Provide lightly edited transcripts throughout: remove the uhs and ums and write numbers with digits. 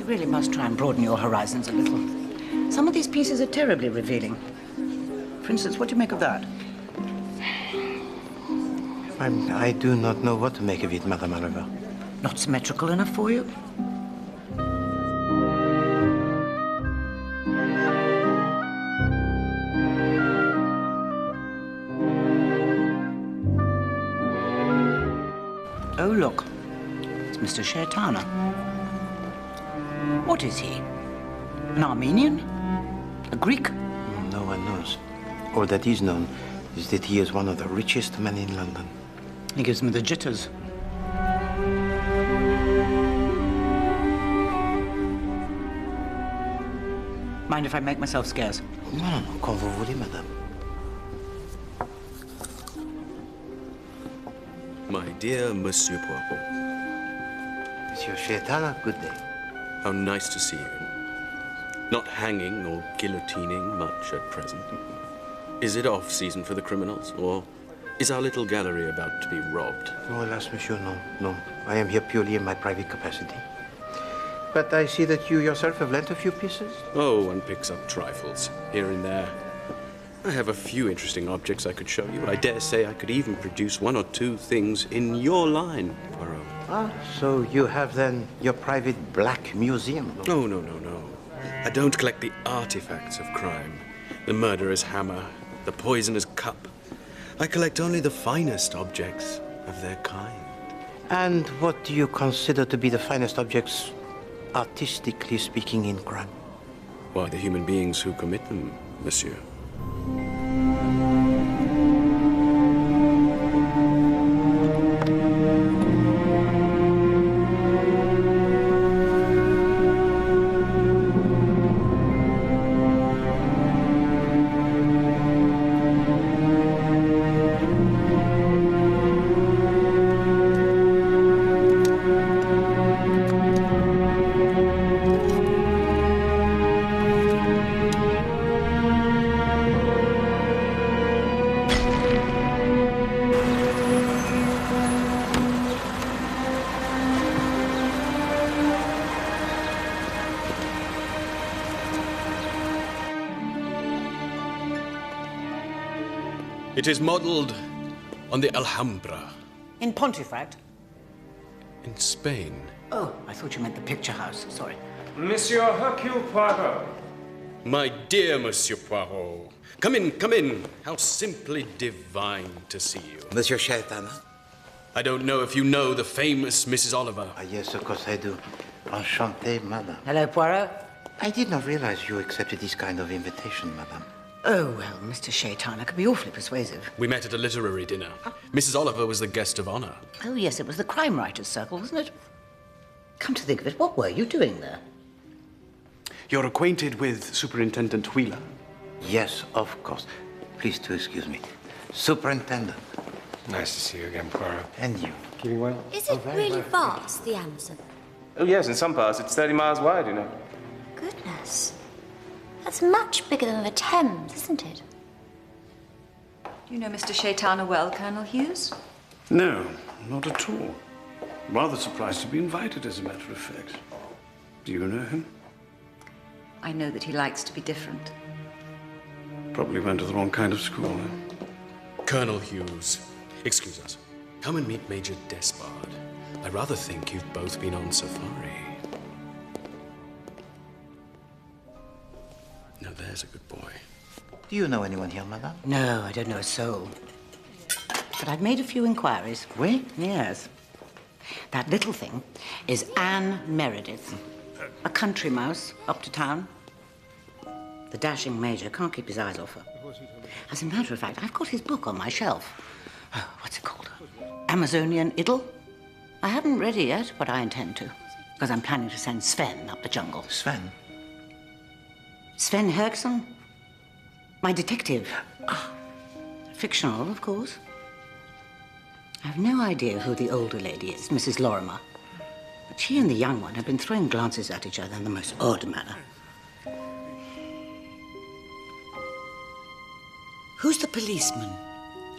really must try and broaden your horizons a little. Some of these pieces are terribly revealing. For instance, what do you make of that? I do not know what to make of it, Madame Oliver. Not symmetrical enough for you? Oh, look. It's Mr. Shaitana. What is he? An Armenian? A Greek? No one knows. All that is known is that he is one of the richest men in London. He gives me the jitters. Mind if I make myself scarce? Non, quand vous voulez, madame. My dear Monsieur Poirot. Monsieur Shaitana, good day. How nice to see you. Not hanging or guillotining much at present. Is it off-season for the criminals, or is our little gallery about to be robbed? Oh, alas, monsieur, no. I am here purely in my private capacity. But I see that you yourself have lent a few pieces. Oh, one picks up trifles, here and there. I have a few interesting objects I could show you. I dare say I could even produce one or two things in your line, Poirot. Ah, so you have then your private black museum? Oh, no. I don't collect the artifacts of crime. The murderer's hammer, the poisoner's cup. I collect only the finest objects of their kind. And what do you consider to be the finest objects, artistically speaking, in crime? Why, the human beings who commit them, monsieur. It is modeled on the Alhambra. In Pontefract? In Spain. Oh, I thought you meant the picture house. Sorry. Monsieur Hercule Poirot. My dear Monsieur Poirot. Come in. How simply divine to see you. Monsieur Shaitana? I don't know if you know the famous Mrs. Oliver. Yes, of course I do. Enchanté, madame. Hello, Poirot. I did not realize you accepted this kind of invitation, madame. Oh, well, Mr. Shaitana can be awfully persuasive. We met at a literary dinner. Mrs. Oliver was the guest of honor. Oh, yes, it was the crime writers' circle, wasn't it? Come to think of it, what were you doing there? You're acquainted with Superintendent Wheeler? Yes, of course. Please to excuse me. Superintendent. Nice to see you again, Poirot. And you. Keeping well? Is it really vast, the Amazon? Oh, yes, in some parts. It's 30 miles wide, you know. Goodness. That's much bigger than the Thames, isn't it? Do you know Mr. Shaitana well, Colonel Hughes? No, not at all. Rather surprised to be invited, as a matter of fact. Do you know him? I know that he likes to be different. Probably went to the wrong kind of school, eh? Colonel Hughes, excuse us. Come and meet Major Despard. I rather think you've both been on safari. Now there's a good boy. Do you know anyone here, madame? No, I don't know a soul. But I've made a few inquiries. Oui? Yes. That little thing is Anne Meredith, a country mouse up to town. The dashing major can't keep his eyes off her. As a matter of fact, I've got his book on my shelf. Oh, what's it called? Amazonian Idyll? I haven't read it yet, but I intend to, because I'm planning to send Sven up the jungle. Sven? Sven Herkson, my detective. Fictional, of course. I have no idea who the older lady is, Mrs. Lorimer. But she and the young one have been throwing glances at each other in the most odd manner. Who's the policeman?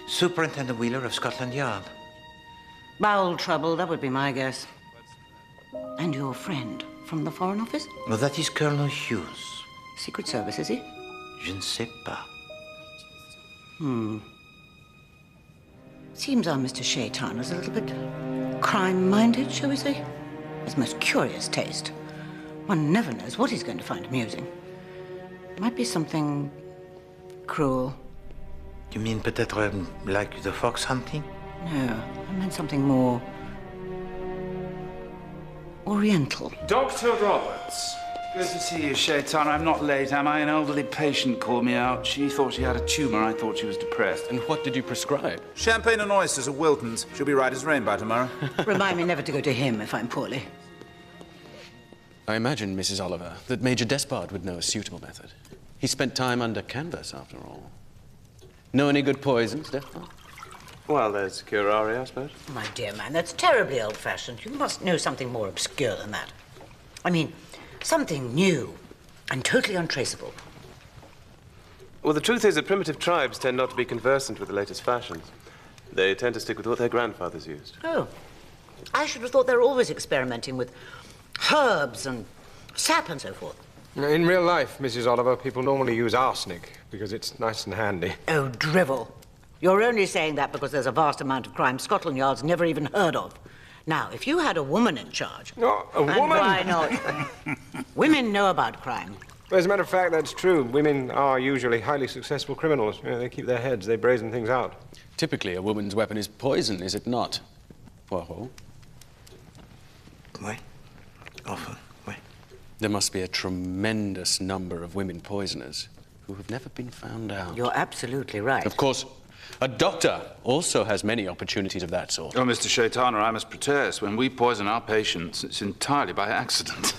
Superintendent Wheeler of Scotland Yard. Bowel trouble, that would be my guess. And your friend? From the Foreign Office? No, that is Colonel Hughes. Secret Service, is he? Je ne sais pas. Seems our Mr. Shaitan is a little bit crime-minded, shall we say? His most curious taste. One never knows what he's going to find amusing. Might be something cruel. You mean peut-être like the fox hunting? No, I meant something more oriental. Dr. Roberts. Good to see you, Shaitan. I'm not late, am I? An elderly patient called me out. She thought she had a tumor. I thought she was depressed. And what did you prescribe? Champagne and oysters at Wilton's. She'll be right as rain by tomorrow. Remind me never to go to him if I'm poorly. I imagine, Mrs. Oliver, that Major Despard would know a suitable method. He spent time under canvas, after all. Know any good poisons, Despard? Well, there's curare, I suppose. My dear man, that's terribly old-fashioned. You must know something more obscure than that. I mean, something new and totally untraceable. Well, the truth is that primitive tribes tend not to be conversant with the latest fashions. They tend to stick with what their grandfathers used. Oh, I should have thought they're always experimenting with herbs and sap and so forth. In real life, Mrs. Oliver, people normally use arsenic because it's nice and handy. Oh, drivel. You're only saying that because there's a vast amount of crime Scotland Yard's never even heard of. Now, if you had a woman in charge... No, a woman? And why not? Women know about crime. As a matter of fact, that's true. Women are usually highly successful criminals. You know, they keep their heads, they brazen things out. Typically, a woman's weapon is poison, is it not? Poirot? Oui. Often, oui. There must be a tremendous number of women poisoners who have never been found out. You're absolutely right. Of course, a doctor also has many opportunities of that sort. Oh, Mr. Shaitan, I must protest. When we poison our patients, it's entirely by accident.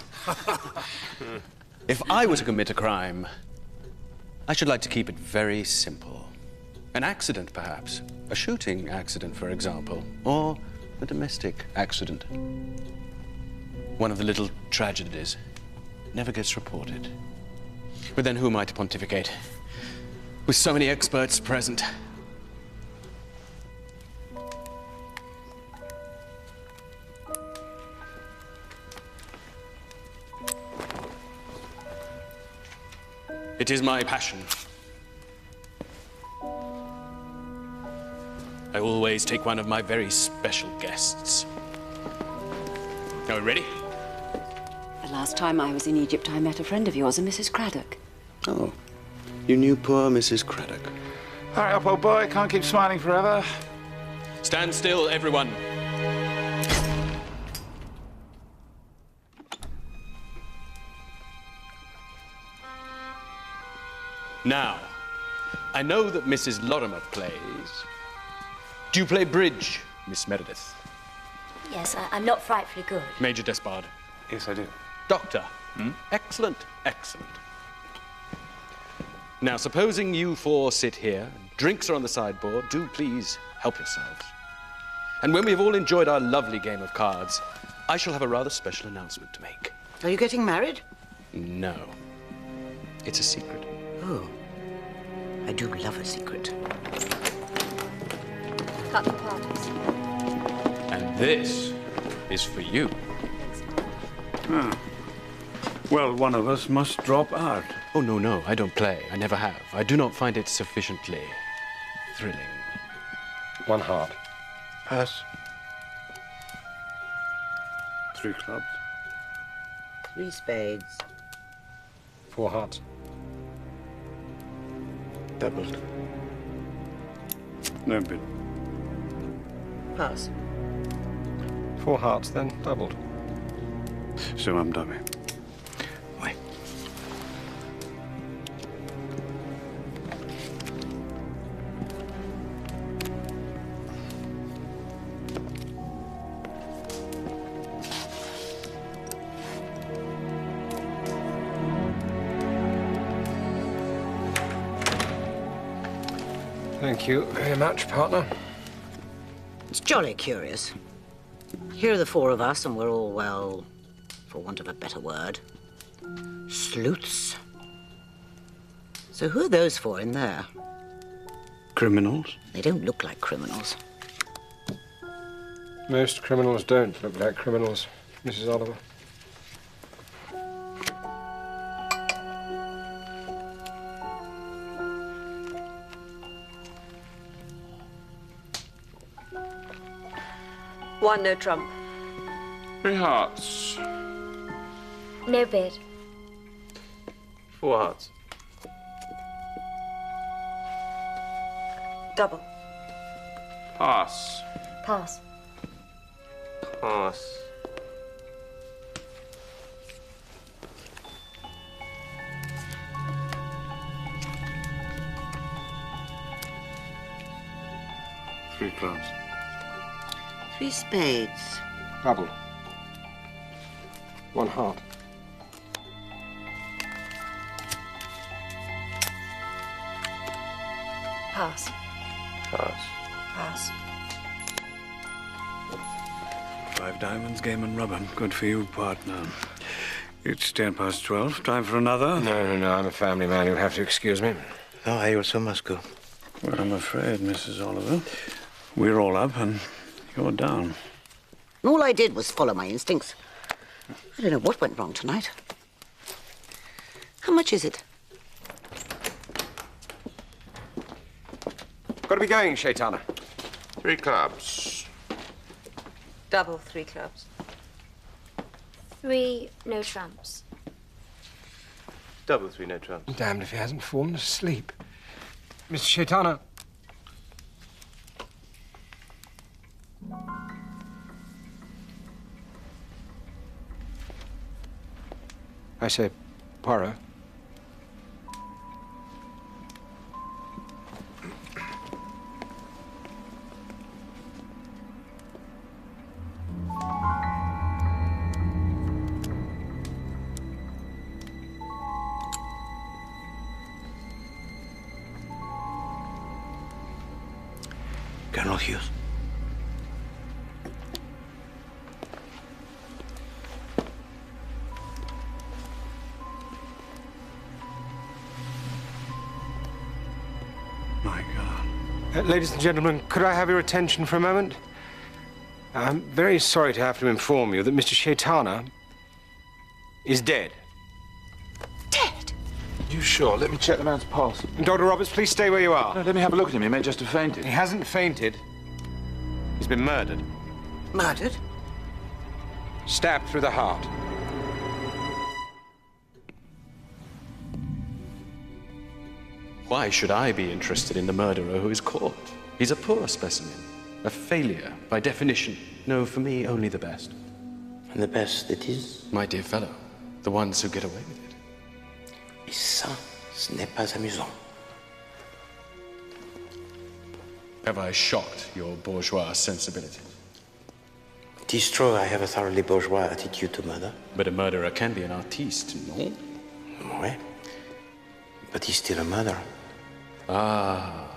If I were to commit a crime, I should like to keep it very simple. An accident, perhaps. A shooting accident, for example. Or a domestic accident. One of the little tragedies never gets reported. But then who am I to pontificate? With so many experts present. It is my passion. I always take one of my very special guests. Are we ready? The last time I was in Egypt, I met a friend of yours, a Mrs. Craddock. Oh, you knew poor Mrs. Craddock. Hurry up, old boy. Can't keep smiling forever. Stand still, everyone. Now, I know that Mrs. Lorimer plays. Do you play bridge, Miss Meredith? Yes, I'm not frightfully good. Major Despard? Yes, I do. Doctor? Excellent, excellent. Now, supposing you four sit here, drinks are on the sideboard, do please help yourselves. And when we've all enjoyed our lovely game of cards, I shall have a rather special announcement to make. Are you getting married? No. It's a secret. Oh, I do love a secret. Cut the parties. And this is for you. Well, one of us must drop out. Oh, no, no, I don't play. I never have. I do not find it sufficiently thrilling. One heart. Pass. 3 clubs. 3 spades. 4 hearts. Doubled. No bid. Pass. 4 hearts, then doubled. So I'm dummy. Oui. Thank you very much, partner. It's jolly curious. Here are the 4 of us, and we're all, well, for want of a better word, sleuths. So who are those 4 in there? Criminals? They don't look like criminals. Most criminals don't look like criminals, Mrs. Oliver. 1 no trump. 3 hearts. No bid. 4 hearts. Double. Pass. Pass. Pass. Three clubs. 3 spades. Double. 1 heart. Pass. Pass. Pass. 5 diamonds, game and rubber. Good for you, partner. It's 12:10. Time for another? No. I'm a family man. You'll have to excuse me. No, I also must go. Well, I'm afraid, Mrs. Oliver, we're all up and you're down. All I did was follow my instincts. I don't know what went wrong tonight. How much is it? Got to be going, Shaitana. 3 clubs. Double 3 clubs. 3 no trumps. Double 3 no trumps. Damned if he hasn't fallen asleep. Mr. Shaitana. I say, Poirot. Colonel Hughes. My God. Ladies and gentlemen, could I have your attention for a moment? I'm very sorry to have to inform you that Mr. Shaitana is dead. Dead? You sure? Let me check the man's pulse. Dr. Roberts, please stay where you are. No, let me have a look at him. He may just have fainted. He hasn't fainted. He's been murdered. Murdered? Stabbed through the heart. Why should I be interested in the murderer who is caught? He's a poor specimen. A failure, by definition. No, for me, only the best. And the best it is? My dear fellow, the ones who get away with it. Et ça, ce n'est pas amusant. Have I shocked your bourgeois sensibility? It is true I have a thoroughly bourgeois attitude to murder. But a murderer can be an artiste, no? Oui. But he's still a murderer. Ah,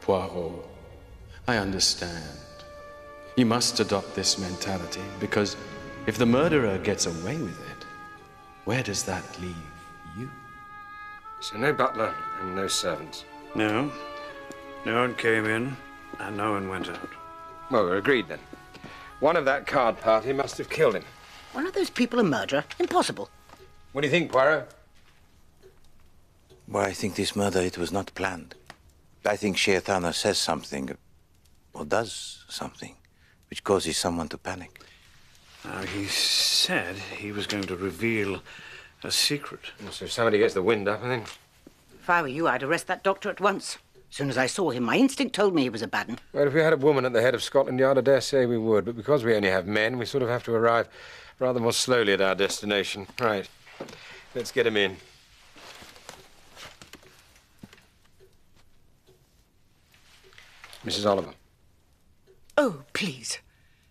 Poirot. I understand. You must adopt this mentality, because if the murderer gets away with it, where does that leave you? So no butler and no servants. No. No one came in and no one went out. Well, we're agreed then. One of that card party must have killed him. One of those people a murderer? Impossible. What do you think, Poirot? Well, I think this murder, it was not planned. I think Shaitana says something, or does something, which causes someone to panic. Now, he said he was going to reveal a secret. So if somebody gets the wind up and then... If I were you, I'd arrest that doctor at once. As soon as I saw him, my instinct told me he was a bad 'un. Well, if we had a woman at the head of Scotland Yard, I dare say we would. But because we only have men, we sort of have to arrive rather more slowly at our destination. Right. Let's get him in. Mrs. Oliver. Oh, please.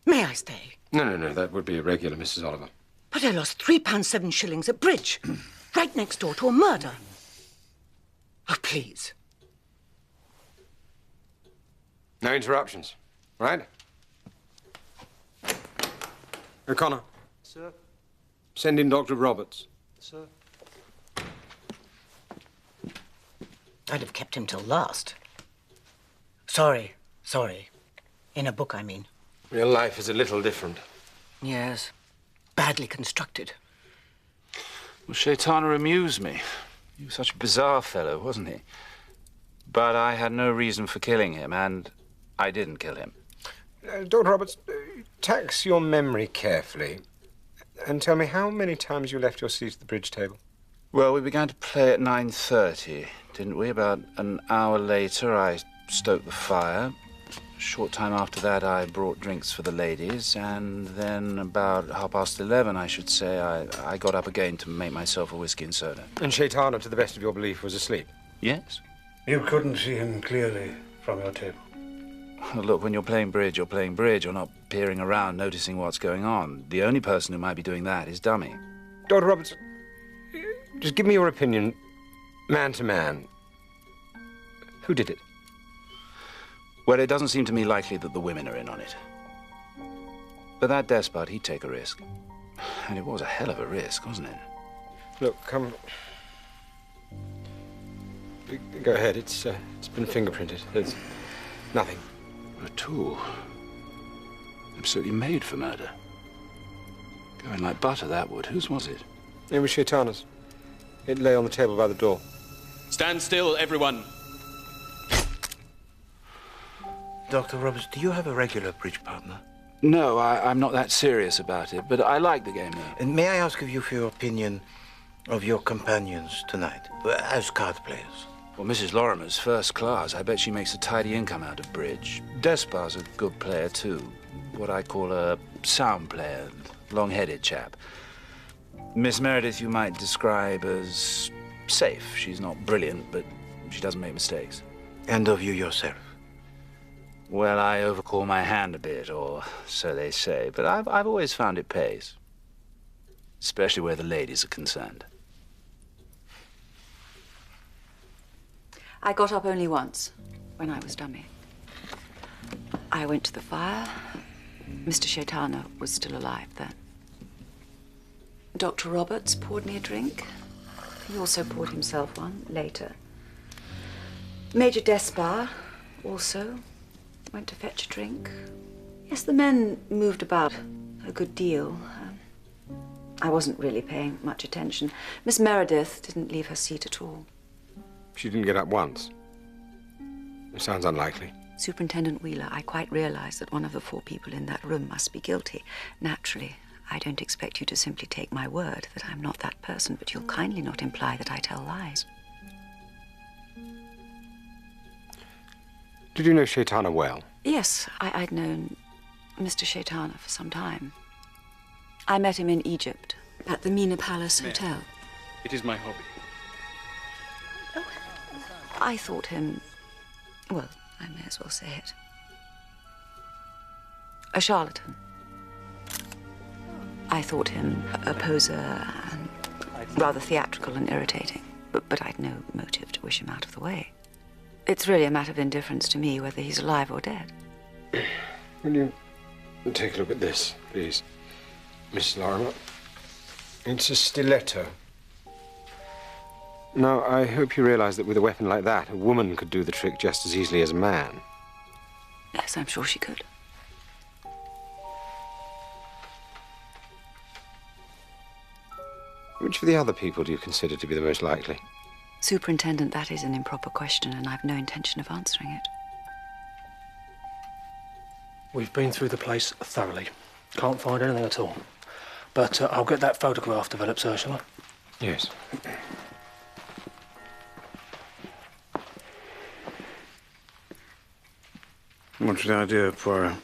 May I stay? No. That would be irregular, Mrs. Oliver. But I lost £3 7 shillings at bridge. Right next door to a murder. Oh, please. No interruptions, right? O'Connor. Sir? Send in Dr. Roberts. Sir? I'd have kept him till last. Sorry. In a book, I mean. Real life is a little different. Yes. Badly constructed. Well, Shaitana amused me. He was such a bizarre fellow, wasn't he? But I had no reason for killing him, and I didn't kill him. Dr. Roberts, tax your memory carefully and tell me how many times you left your seat at the bridge table. Well, we began to play at 9:30, didn't we? About an hour later, I stoked the fire. A short time after that, I brought drinks for the ladies, and then about 11:30, I should say, I got up again to make myself a whiskey and soda. And Shaitana, to the best of your belief, was asleep? Yes. You couldn't see him clearly from your table? Well, look, when you're playing bridge, you're playing bridge. You're not peering around, noticing what's going on. The only person who might be doing that is Dummy. Dr. Roberts, just give me your opinion, man to man. Who did it? Well, it doesn't seem to me likely that the women are in on it. But that despot, he'd take a risk. And it was a hell of a risk, wasn't it? Look, come... Go ahead, it's been fingerprinted. There's nothing. A tool. Absolutely made for murder. Going like butter, that would. Whose was it? It was Shaitana's. It lay on the table by the door. Stand still, everyone. Dr. Roberts, do you have a regular bridge partner? No, I'm not that serious about it, but I like the game, though. And may I ask of you for your opinion of your companions tonight, as card players? Well, Mrs. Lorimer's first class. I bet she makes a tidy income out of bridge. Despard's a good player, too. What I call a sound player, long-headed chap. Miss Meredith you might describe as safe. She's not brilliant, but she doesn't make mistakes. And of you yourself? Well, I overcall my hand a bit, or so they say, but I've always found it pays. Especially where the ladies are concerned. I got up only once, when I was Dummy. I went to the fire. Mr. Shaitana was still alive then. Dr. Roberts poured me a drink. He also poured himself one later. Major Despard also went to fetch a drink. Yes, the men moved about a good deal. I wasn't really paying much attention. Miss Meredith didn't leave her seat at all. She didn't get up once. It sounds unlikely. Superintendent Wheeler, I quite realize that one of the 4 people in that room must be guilty. Naturally, I don't expect you to simply take my word that I'm not that person, but you'll kindly not imply that I tell lies. Did you know Shaitana well? Yes, I'd known Mr. Shaitana for some time. I met him in Egypt, at the Mina Palace Hotel. It is my hobby. I thought him, well, I may as well say it, a charlatan. I thought him a poser and rather theatrical and irritating, but I'd no motive to wish him out of the way. It's really a matter of indifference to me whether he's alive or dead. Will you take a look at this, please, Miss Lorimer? It's a stiletto. Now, I hope you realize that with a weapon like that, a woman could do the trick just as easily as a man. Yes, I'm sure she could. Which of the other people do you consider to be the most likely? Superintendent, that is an improper question, and I've no intention of answering it. We've been through the place thoroughly. Can't find anything at all. But I'll get that photograph developed, sir, shall I? Yes. What's the idea, Poirot?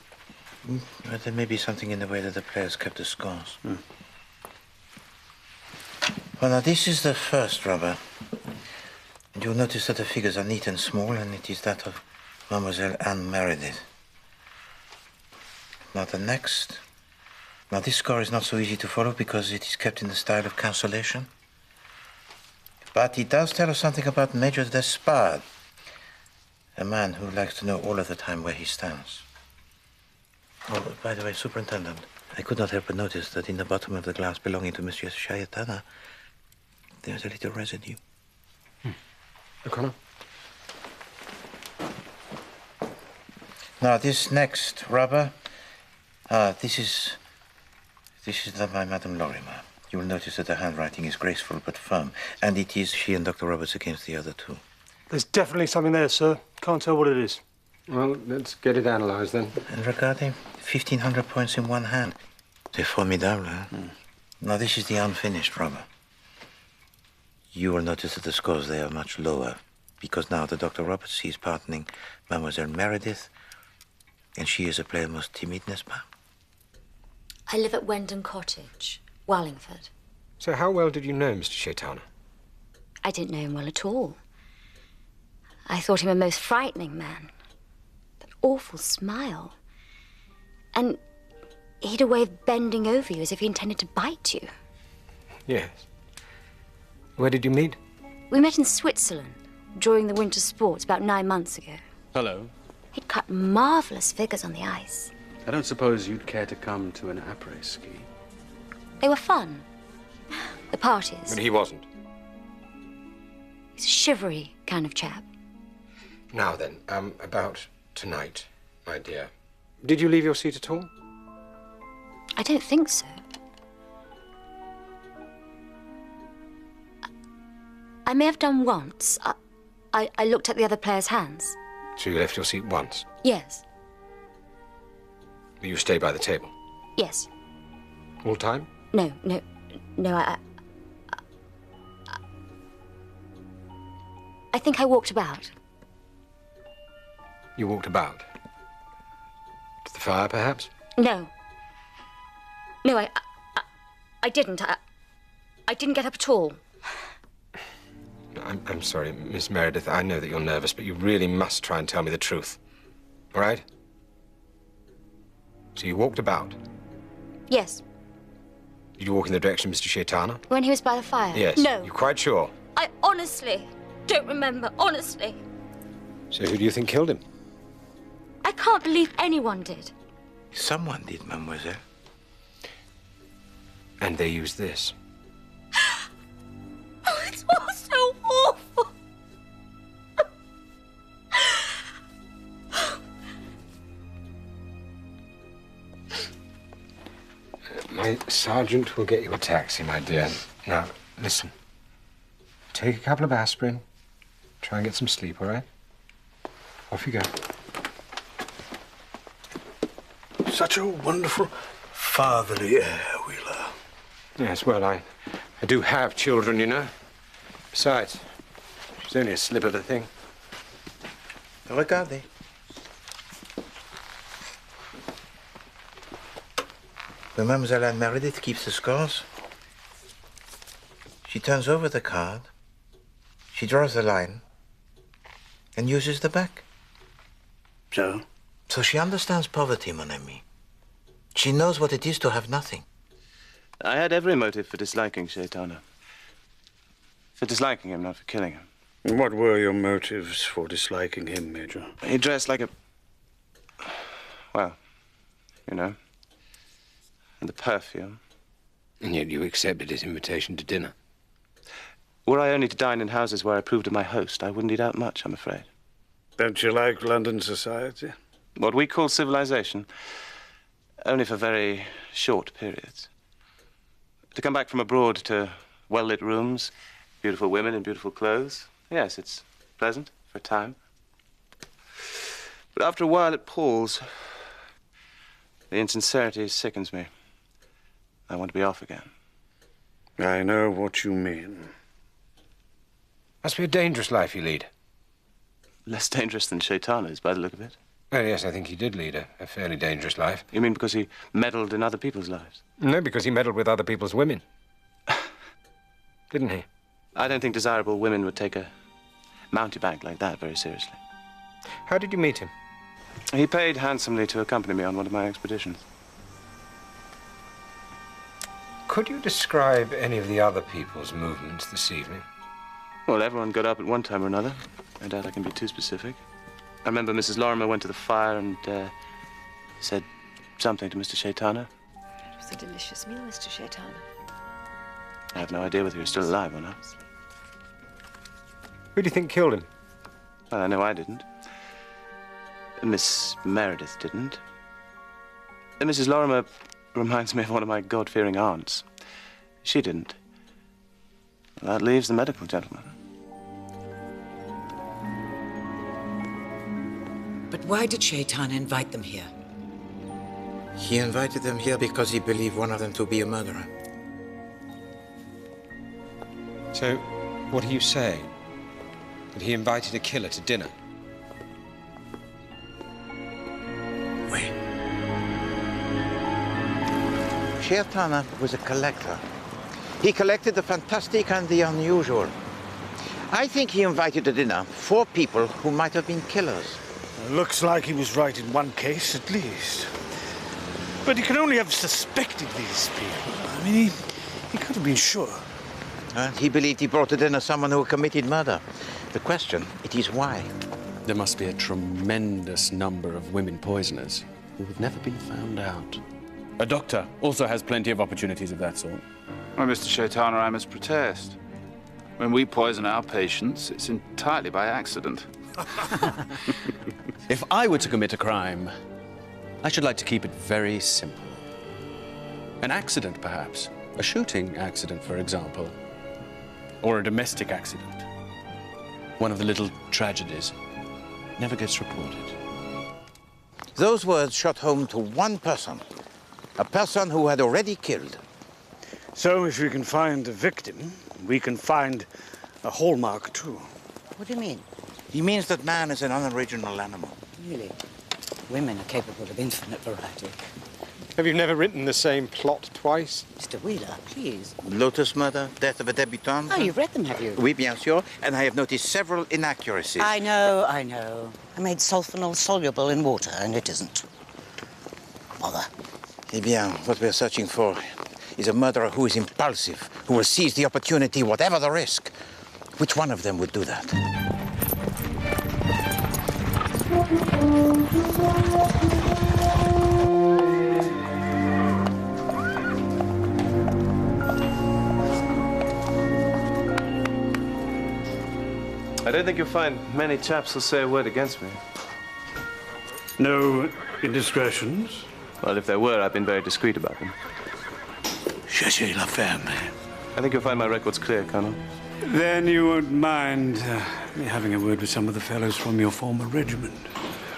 Well, there may be something in the way that the players kept the scores. Well, now, this is the first rubber. And you'll notice that the figures are neat and small, and it is that of Mademoiselle Anne Meredith. Now, the next. Now, this score is not so easy to follow because it is kept in the style of cancellation. But it does tell us something about Major Despard, a man who likes to know all of the time where he stands. Oh, by the way, Superintendent, I could not help but notice that in the bottom of the glass belonging to Monsieur Shaitana, there's a little residue. O'Connor? Now, this next rubber, this is done by Madame Lorimer. You will notice that the handwriting is graceful but firm, and it is she and Dr. Roberts against the other 2. There's definitely something there, sir. Can't tell what it is. Well, let's get it analysed then. And regarding 1,500 points in one hand. C'est formidable, huh? Now, this is the unfinished, Robert. You will notice that the scores, they are much lower. Because now the Dr. Roberts, he is partnering Mademoiselle Meredith. And she is a player most timid, n'est-ce pas? I live at Wendon Cottage, Wallingford. So how well did you know Mr. Shaitana? I didn't know him well at all. I thought him a most frightening man. That awful smile. And he'd a way of bending over you as if he intended to bite you. Yes. Where did you meet? We met in Switzerland during the winter sports about 9 months ago. Hello. He'd cut marvellous figures on the ice. I don't suppose you'd care to come to an après-ski. They were fun. The parties. But he wasn't. He's a shivery kind of chap. Now then, about tonight, my dear. Did you leave your seat at all? I don't think so. I may have done once. I looked at the other players' hands. So you left your seat once? Yes. But you stayed by the table? Yes. All time? No, I think I walked about. You walked about? To the fire, perhaps? No. No, I didn't. I didn't get up at all. I'm sorry, Miss Meredith. I know that you're nervous, but you really must try and tell me the truth. All right? So you walked about? Yes. Did you walk in the direction of Mr. Shaitana? When he was by the fire? Yes. No. You're quite sure? I honestly don't remember. Honestly. So who do you think killed him? I can't believe anyone did. Someone did, mademoiselle. And they used this. Oh, it's all so awful. My sergeant will get you a taxi, my dear. Now, listen. Take a couple of aspirin. Try and get some sleep, all right? Off you go. Such a wonderful fatherly air, Wheeler. Yes, well, I do have children, you know. Besides, she's only a slip of a thing. Regardez. When Mademoiselle Anne Meredith keeps the scores, she turns over the card, she draws the line, and uses the back. So? So she understands poverty, mon ami. She knows what it is to have nothing. I had every motive for disliking Shaitana. For disliking him, not for killing him. And what were your motives for disliking him, Major? He dressed like a... well, you know. And the perfume. And yet you accepted his invitation to dinner. Were I only to dine in houses where I proved to my host, I wouldn't eat out much, I'm afraid. Don't you like London society? What we call civilization. Only for very short periods. To come back from abroad to well-lit rooms, beautiful women in beautiful clothes, yes, it's pleasant for a time. But after a while it palls. The insincerity sickens me. I want to be off again. I know what you mean. Must be a dangerous life you lead. Less dangerous than Shaitana's, by the look of it. Well, yes, I think he did lead a fairly dangerous life. You mean because he meddled in other people's lives? No, because he meddled with other people's women. Didn't he? I don't think desirable women would take a mountebank like that very seriously. How did you meet him? He paid handsomely to accompany me on one of my expeditions. Could you describe any of the other people's movements this evening? Well, everyone got up at one time or another. I doubt I can be too specific. I remember Mrs. Lorimer went to the fire and said something to Mr. Shaitana. It was a delicious meal, Mr. Shaitana. I have no idea whether he's still alive or not. Who do you think killed him? Well, I know I didn't. Miss Meredith didn't. And Mrs. Lorimer reminds me of one of my God-fearing aunts. She didn't. Well, that leaves the medical gentleman. But why did Shaitan invite them here? He invited them here because he believed one of them to be a murderer. So, what are you saying? That he invited a killer to dinner? Wait. Shaitan was a collector. He collected the fantastic and the unusual. I think he invited to dinner 4 people who might have been killers. Looks like he was right in one case, at least. But he can only have suspected these people. I mean, he could have been sure. And he believed he brought to dinner someone who committed murder. The question, it is why. There must be a tremendous number of women poisoners who have never been found out. A doctor also has plenty of opportunities of that sort. Well, Mr. Shaitana, I must protest. When we poison our patients, it's entirely by accident. If I were to commit a crime, I should like to keep it very simple. An accident, perhaps. A shooting accident, for example. Or a domestic accident. One of the little tragedies never gets reported. Those words shot home to one person. A person who had already killed. So if we can find a victim, we can find a hallmark, too. What do you mean? He means that man is an unoriginal animal. Really? Women are capable of infinite variety. Have you never written the same plot twice? Mr. Wheeler, please. Lotus murder, death of a debutante. Oh, you've read them, have you? Oui, bien sûr. And I have noticed several inaccuracies. I know. I made sulfonal soluble in water, and it isn't. Bother. Eh bien, what we're searching for is a murderer who is impulsive, who will seize the opportunity, whatever the risk. Which one of them would do that? I don't think you'll find many chaps who'll say a word against me. No indiscretions? Well, if there were, I've been very discreet about them. Cherchez la femme. I think you'll find my records clear, Colonel. Then you won't mind me having a word with some of the fellows from your former regiment.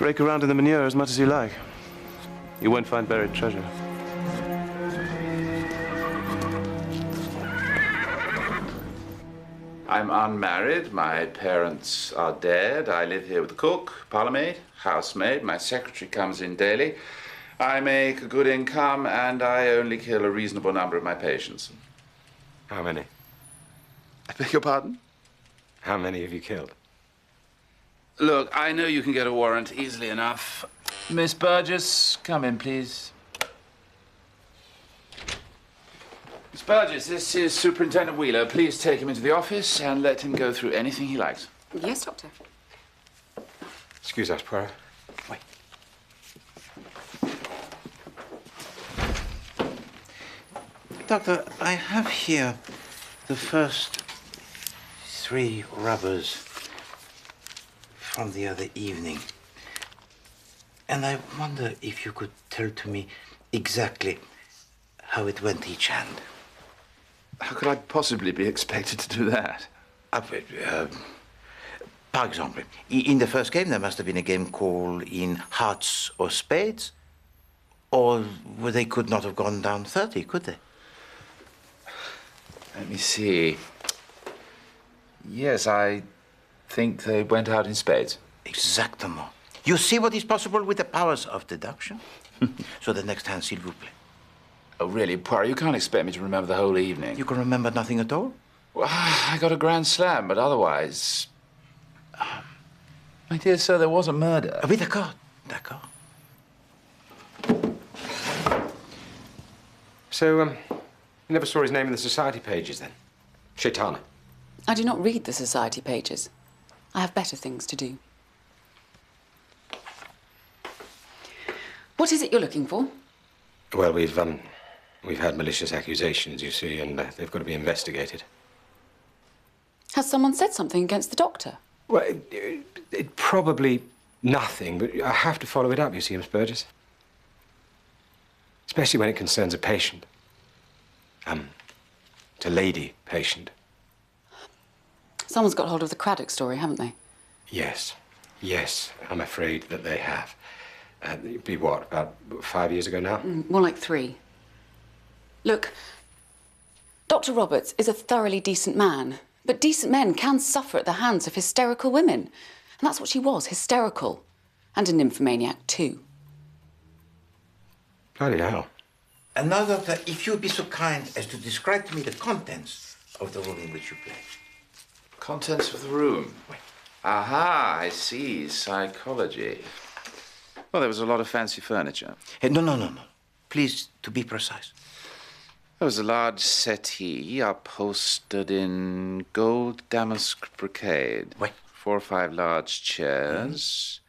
Rake around in the manure as much as you like. You won't find buried treasure. I'm unmarried. My parents are dead. I live here with the cook, parlourmaid, housemaid. My secretary comes in daily. I make a good income, and I only kill a reasonable number of my patients. How many? I beg your pardon? How many have you killed? Look, I know you can get a warrant easily enough. Miss Burgess, come in, please. Miss Burgess, this is Superintendent Wheeler. Please take him into the office and let him go through anything he likes. Yes, Doctor. Excuse us, Poirot. Wait. Doctor, I have here the first 3 rubbers from the other evening. And I wonder if you could tell to me exactly how it went each hand. How could I possibly be expected to do that? For example, in the first game, there must have been a game called in hearts or spades, or they could not have gone down 30, could they? Let me see. Yes, I think they went out in spades. Exactement. You see what is possible with the powers of deduction? So the next hand, s'il vous plaît. Oh, really, Poirot, you can't expect me to remember the whole evening. You can remember nothing at all? Well, I got a grand slam, but otherwise... My dear sir, there was a murder. Oui, d'accord. D'accord. So, you never saw his name in the society pages, then? Shaitana. I do not read the society pages. I have better things to do. What is it you're looking for? Well, we've had malicious accusations, you see, and they've got to be investigated. Has someone said something against the doctor? Well, it probably nothing, but I have to follow it up, you see, Miss Burgess. Especially when it concerns a patient. It's a lady patient. Someone's got hold of the Craddock story, haven't they? Yes. Yes, I'm afraid that they have. It'd be what, about 5 years ago now? More like 3. Look, Dr. Roberts is a thoroughly decent man, but decent men can suffer at the hands of hysterical women. And that's what she was, hysterical. And a nymphomaniac, too. Bloody hell. And now, Doctor, if you'd be so kind as to describe to me the contents of the room in which you play. Contents of the room? Aha, I see. Psychology. Well, there was a lot of fancy furniture. No. Please, to be precise. There was a large settee upholstered in gold damask brocade. What? 4 or 5 large chairs.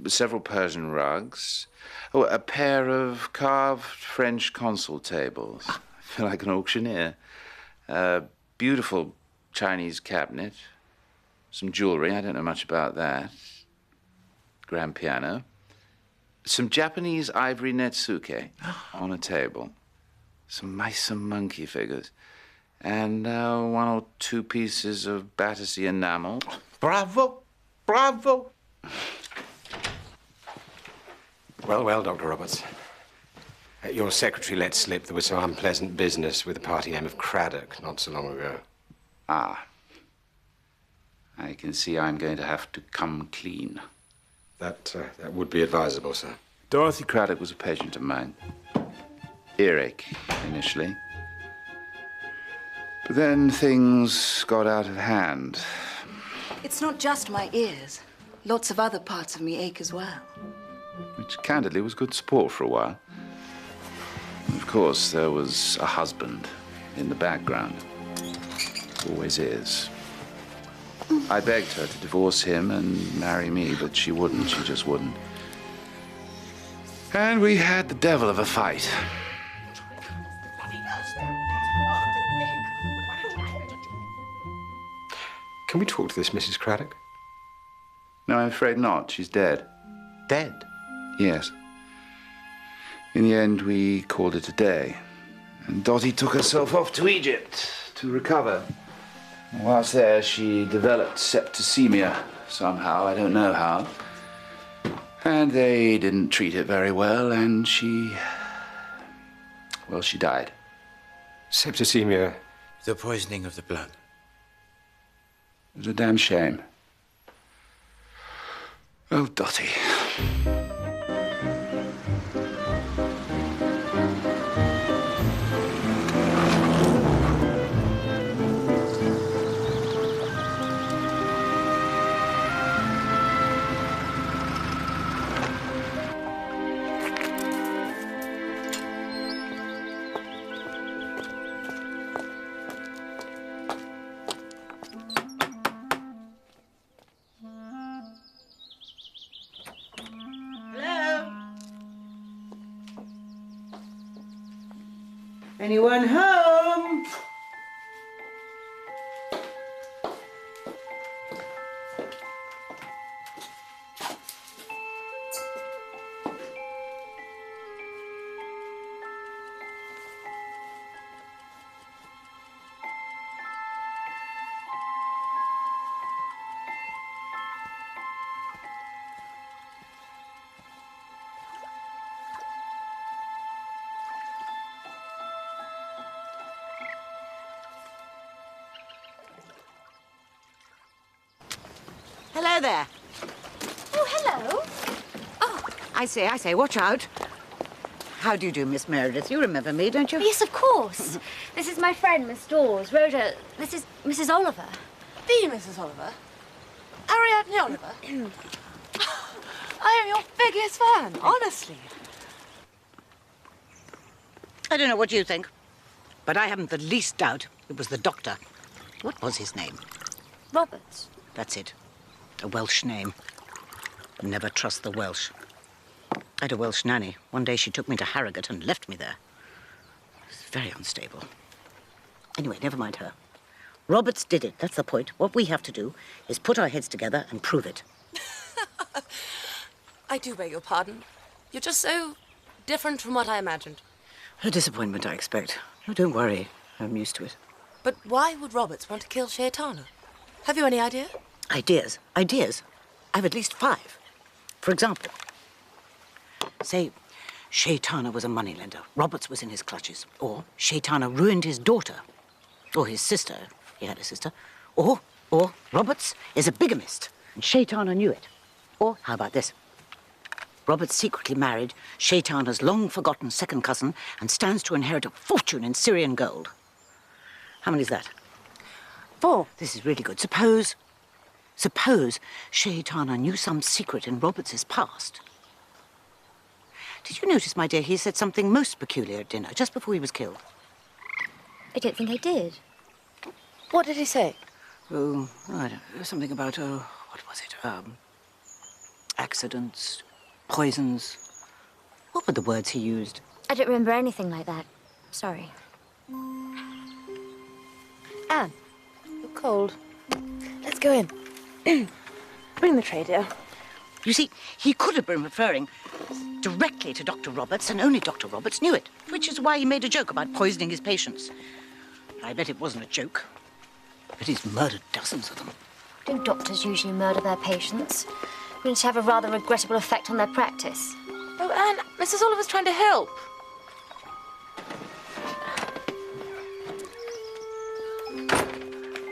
Several Persian rugs. Oh, a pair of carved French console tables. I feel like an auctioneer. A beautiful Chinese cabinet. Some jewelry, I don't know much about that. Grand piano. Some Japanese ivory netsuke on a table. Some mice and monkey figures. And 1 or 2 pieces of Battersea enamel. Bravo! Bravo! Well, Dr. Roberts. Your secretary let slip there was some unpleasant business with a party name of Craddock not so long ago. Ah. I can see I'm going to have to come clean. That would be advisable, sir. Dorothy Craddock was a patient of mine. Earache, initially. But then things got out of hand. It's not just my ears. Lots of other parts of me ache as well. Which, candidly, was good support for a while. And of course, there was a husband in the background. Always is. I begged her to divorce him and marry me, but she wouldn't. She just wouldn't. And we had the devil of a fight. Can we talk to this Mrs. Craddock? No, I'm afraid not. She's dead. Dead? Yes. In the end, we called it a day. And Dottie took herself off to Egypt to recover. And whilst there, she developed septicemia somehow. I don't know how. And they didn't treat it very well, and she died. Septicemia? The poisoning of the blood. It was a damn shame. Oh, Dottie. Anyone home? Hello there. Oh, hello. Oh, I say, watch out. How do you do, Miss Meredith? You remember me, don't you? Yes, of course. This is my friend, Miss Dawes. Rhoda, this is Mrs. Oliver. The Mrs. Oliver? Ariadne Oliver? I am your biggest fan, honestly. I don't know what you think, but I haven't the least doubt it was the doctor. What was his name? Roberts. That's it. A Welsh name. Never trust the Welsh. I had a Welsh nanny. One day she took me to Harrogate and left me there. It was very unstable. Anyway, never mind her. Roberts did it. That's the point. What we have to do is put our heads together and prove it. I do beg your pardon. You're just so different from what I imagined. A disappointment, I expect. No, don't worry. I'm used to it. But why would Roberts want to kill Shaitana? Have you any idea? Ideas. I've at least 5. For example, say Shaitana was a moneylender. Roberts was in his clutches. Or Shaitana ruined his daughter. Or his sister. He had a sister. Or Roberts is a bigamist. And Shaitana knew it. Or, how about this? Roberts secretly married Shaitana's long-forgotten second cousin and stands to inherit a fortune in Syrian gold. How many is that? 4. This is really good. Suppose Shaitana knew some secret in Roberts's past. Did you notice, my dear, he said something most peculiar at dinner, just before he was killed? I don't think I did. What did he say? Oh, I don't know. Something about, what was it? Accidents, poisons. What were the words he used? I don't remember anything like that. Sorry. Anne, you're cold. Let's go in. Bring the tray, dear. You see, he could have been referring directly to Dr. Roberts, and only Dr. Roberts knew it, which is why he made a joke about poisoning his patients. I bet it wasn't a joke. But he's murdered dozens of them. Don't doctors usually murder their patients? Wouldn't it have a rather regrettable effect on their practice? Oh, Anne, Mrs. Oliver's trying to help.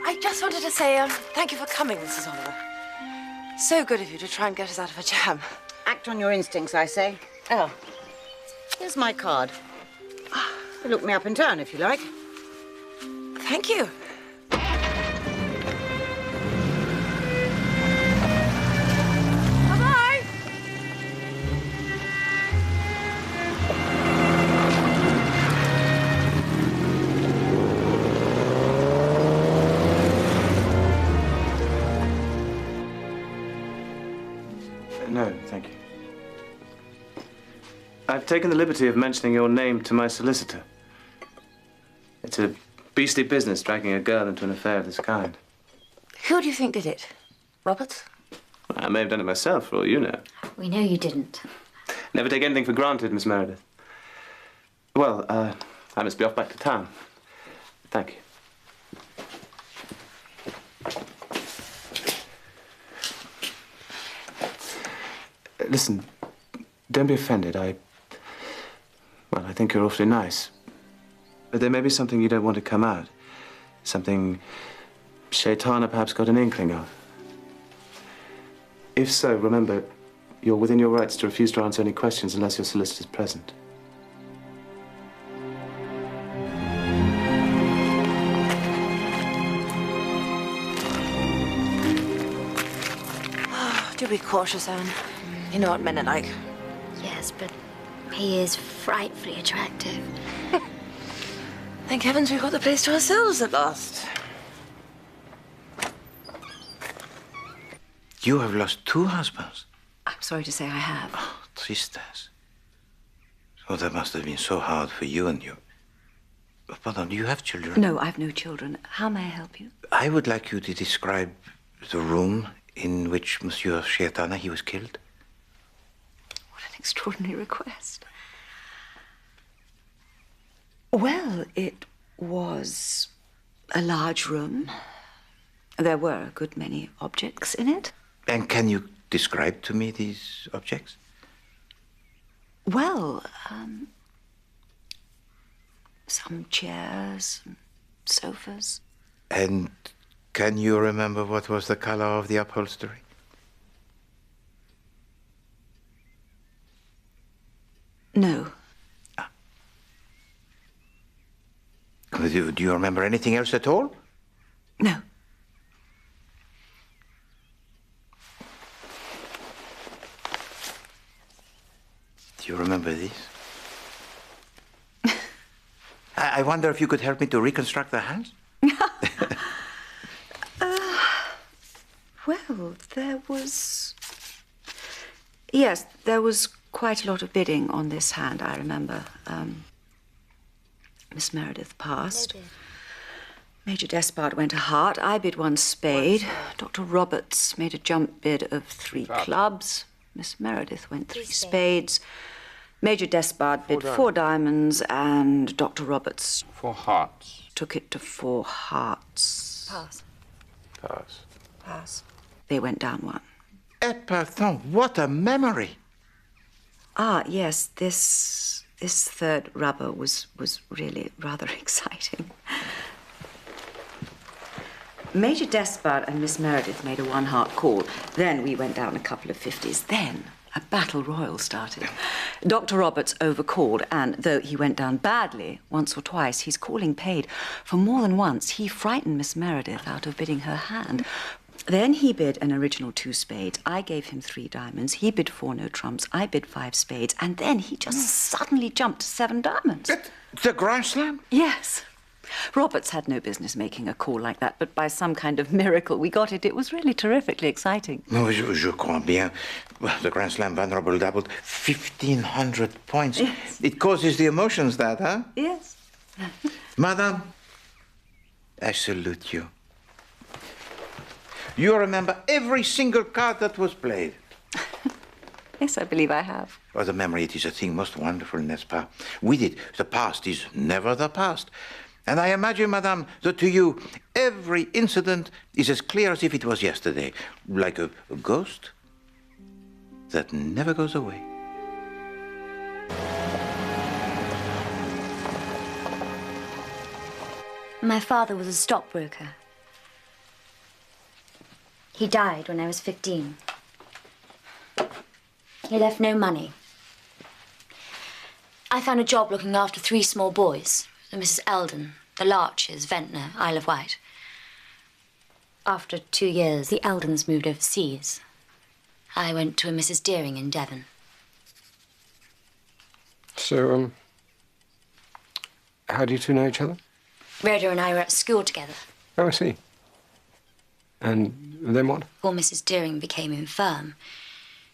I just wanted to say thank you for coming, Mrs. Oliver. So good of you to try and get us out of a jam. Act on your instincts, I say. Oh, here's my card. You look me up in town, if you like. Thank you. Bye-bye. No, thank you. I've taken the liberty of mentioning your name to my solicitor. It's a beastly business dragging a girl into an affair of this kind. Who do you think did it? Roberts? I may have done it myself, for all you know. We know you didn't. Never take anything for granted, Miss Meredith. Well, I must be off back to town. Thank you. Listen, don't be offended. I think you're awfully nice. But there may be something you don't want to come out. Something Shaitana perhaps got an inkling of. If so, remember, you're within your rights to refuse to answer any questions unless your solicitor's present. Do be cautious, Anne. You know what men are like. Yes, but he is frightfully attractive. Thank heavens we've got the place to ourselves at last. You have lost 2 husbands. I'm sorry to say I have. Oh, tristes. Oh, that must have been so hard for you and you. Pardon, do you have children? No, I have no children. How may I help you? I would like you to describe the room in which Monsieur Shaitana, he was killed. What an extraordinary request. Well, it was a large room. There were a good many objects in it. And can you describe to me these objects? Well, some chairs, sofas. And can you remember what was the color of the upholstery? No. Do you remember anything else at all? No. Do you remember this? I wonder if you could help me to reconstruct the hands? Well, there was... Yes, there was quite a lot of bidding on this hand, I remember. Miss Meredith passed. Major Despard went a heart. I bid 1 spade. Dr. Roberts made a jump bid of 3 clubs. Miss Meredith went 3 spades. Major Despard bid 4 diamonds, and Dr. Roberts... 4 hearts. Took it to 4 hearts. Pass. Pass. Pass. They went down 1. Epathan, what a memory. Ah, yes, this third rubber was really rather exciting. Major Despard and Miss Meredith made a one-heart call. Then we went down a couple of 50s. Then a battle royal started. Dr. Roberts overcalled, and though he went down badly once or twice, his calling paid. For more than once, he frightened Miss Meredith out of bidding her hand. Then he bid an original 2 spades. I gave him 3 diamonds. He bid 4 no trumps. I bid 5 spades. And then he just suddenly jumped to 7 diamonds. The Grand Slam? Yes. Roberts had no business making a call like that, but by some kind of miracle we got it. It was really terrifically exciting. No, je crois bien. Well, the Grand Slam vulnerable doubled 1,500 points. Yes. It causes the emotions, that, huh? Yes. Madame, I salute you. You remember every single card that was played. Yes, I believe I have. Well, the memory, it is a thing most wonderful, n'est-ce pas? With it, the past is never the past. And I imagine, madame, that to you, every incident is as clear as if it was yesterday, like a ghost that never goes away. My father was a stockbroker. He died when I was 15. He left no money. I found a job looking after 3 small boys, the Mrs. Eldon, the Larches, Ventnor, Isle of Wight. After 2 years, the Eldons moved overseas. I went to a Mrs. Deering in Devon. So, how do you two know each other? Rhoda and I were at school together. Oh, I see. And then what? Before Mrs. Deering became infirm,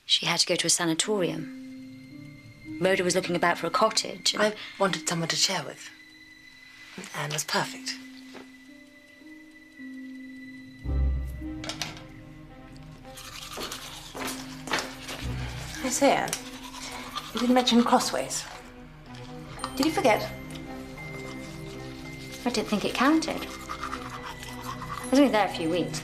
she had to go to a sanatorium. Rhoda was looking about for a cottage. I wanted someone to share with. Anne was perfect. I say, Anne, you didn't mention Crossways. Did you forget? I didn't think it counted. I was only there a few weeks.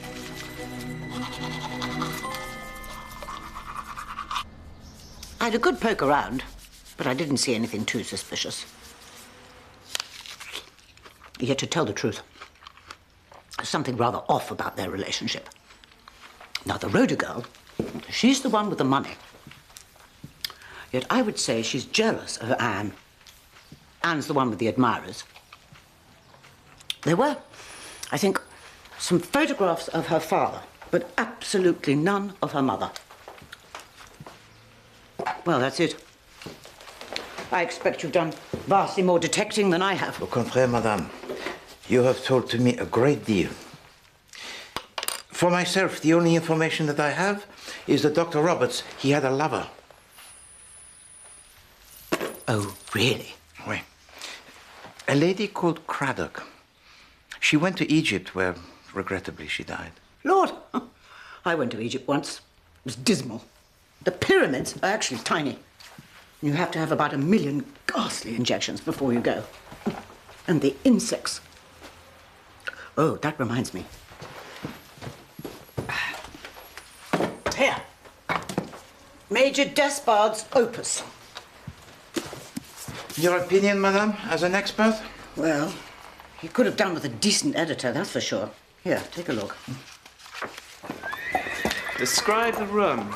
I had a good poke around, but I didn't see anything too suspicious. Yet, to tell the truth, there's something rather off about their relationship. Now, the Rhoda girl, she's the one with the money. Yet I would say she's jealous of Anne. Anne's the one with the admirers. There were, I think, some photographs of her father, but absolutely none of her mother. Well, that's it. I expect you've done vastly more detecting than I have. Au contraire, madame. You have told to me a great deal. For myself, the only information that I have is that Dr. Roberts, he had a lover. Oh, really? Oui. A lady called Craddock. She went to Egypt, where, regrettably, she died. Lord, I went to Egypt once. It was dismal. The pyramids are actually tiny. You have to have about 1 million ghastly injections before you go. And the insects. Oh, that reminds me. Here. Major Despard's Opis. Your opinion, madame, as an expert? Well, he could have done with a decent editor, that's for sure. Here, take a look. Describe the room.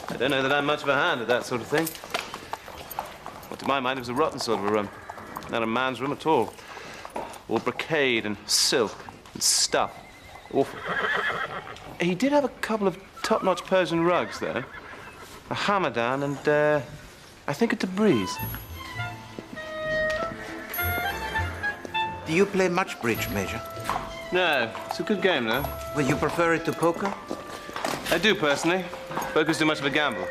I don't know that I'm much of a hand at that sort of thing. Well, to my mind, it was a rotten sort of a room. Not a man's room at all. All brocade and silk and stuff. Awful. He did have a couple of top-notch Persian rugs, though. A hamadan and, I think a tabriz. Do you play much bridge, Major? No, it's a good game, though. Well, you prefer it to poker? I do, personally. Poker's too much of a gamble.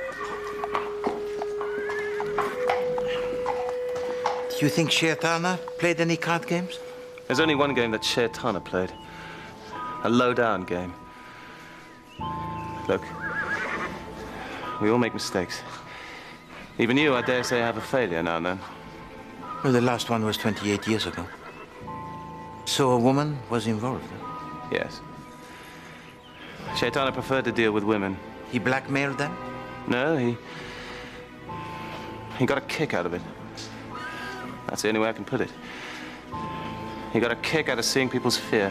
Do you think Shaitana played any card games? There's only one game that Shaitana played. A low-down game. Look, we all make mistakes. Even you, I dare say, have a failure now and then. Well, the last one was 28 years ago. So a woman was involved? Yes. Shaitana preferred to deal with women. He blackmailed them? No, he got a kick out of it. That's the only way I can put it. He got a kick out of seeing people's fear.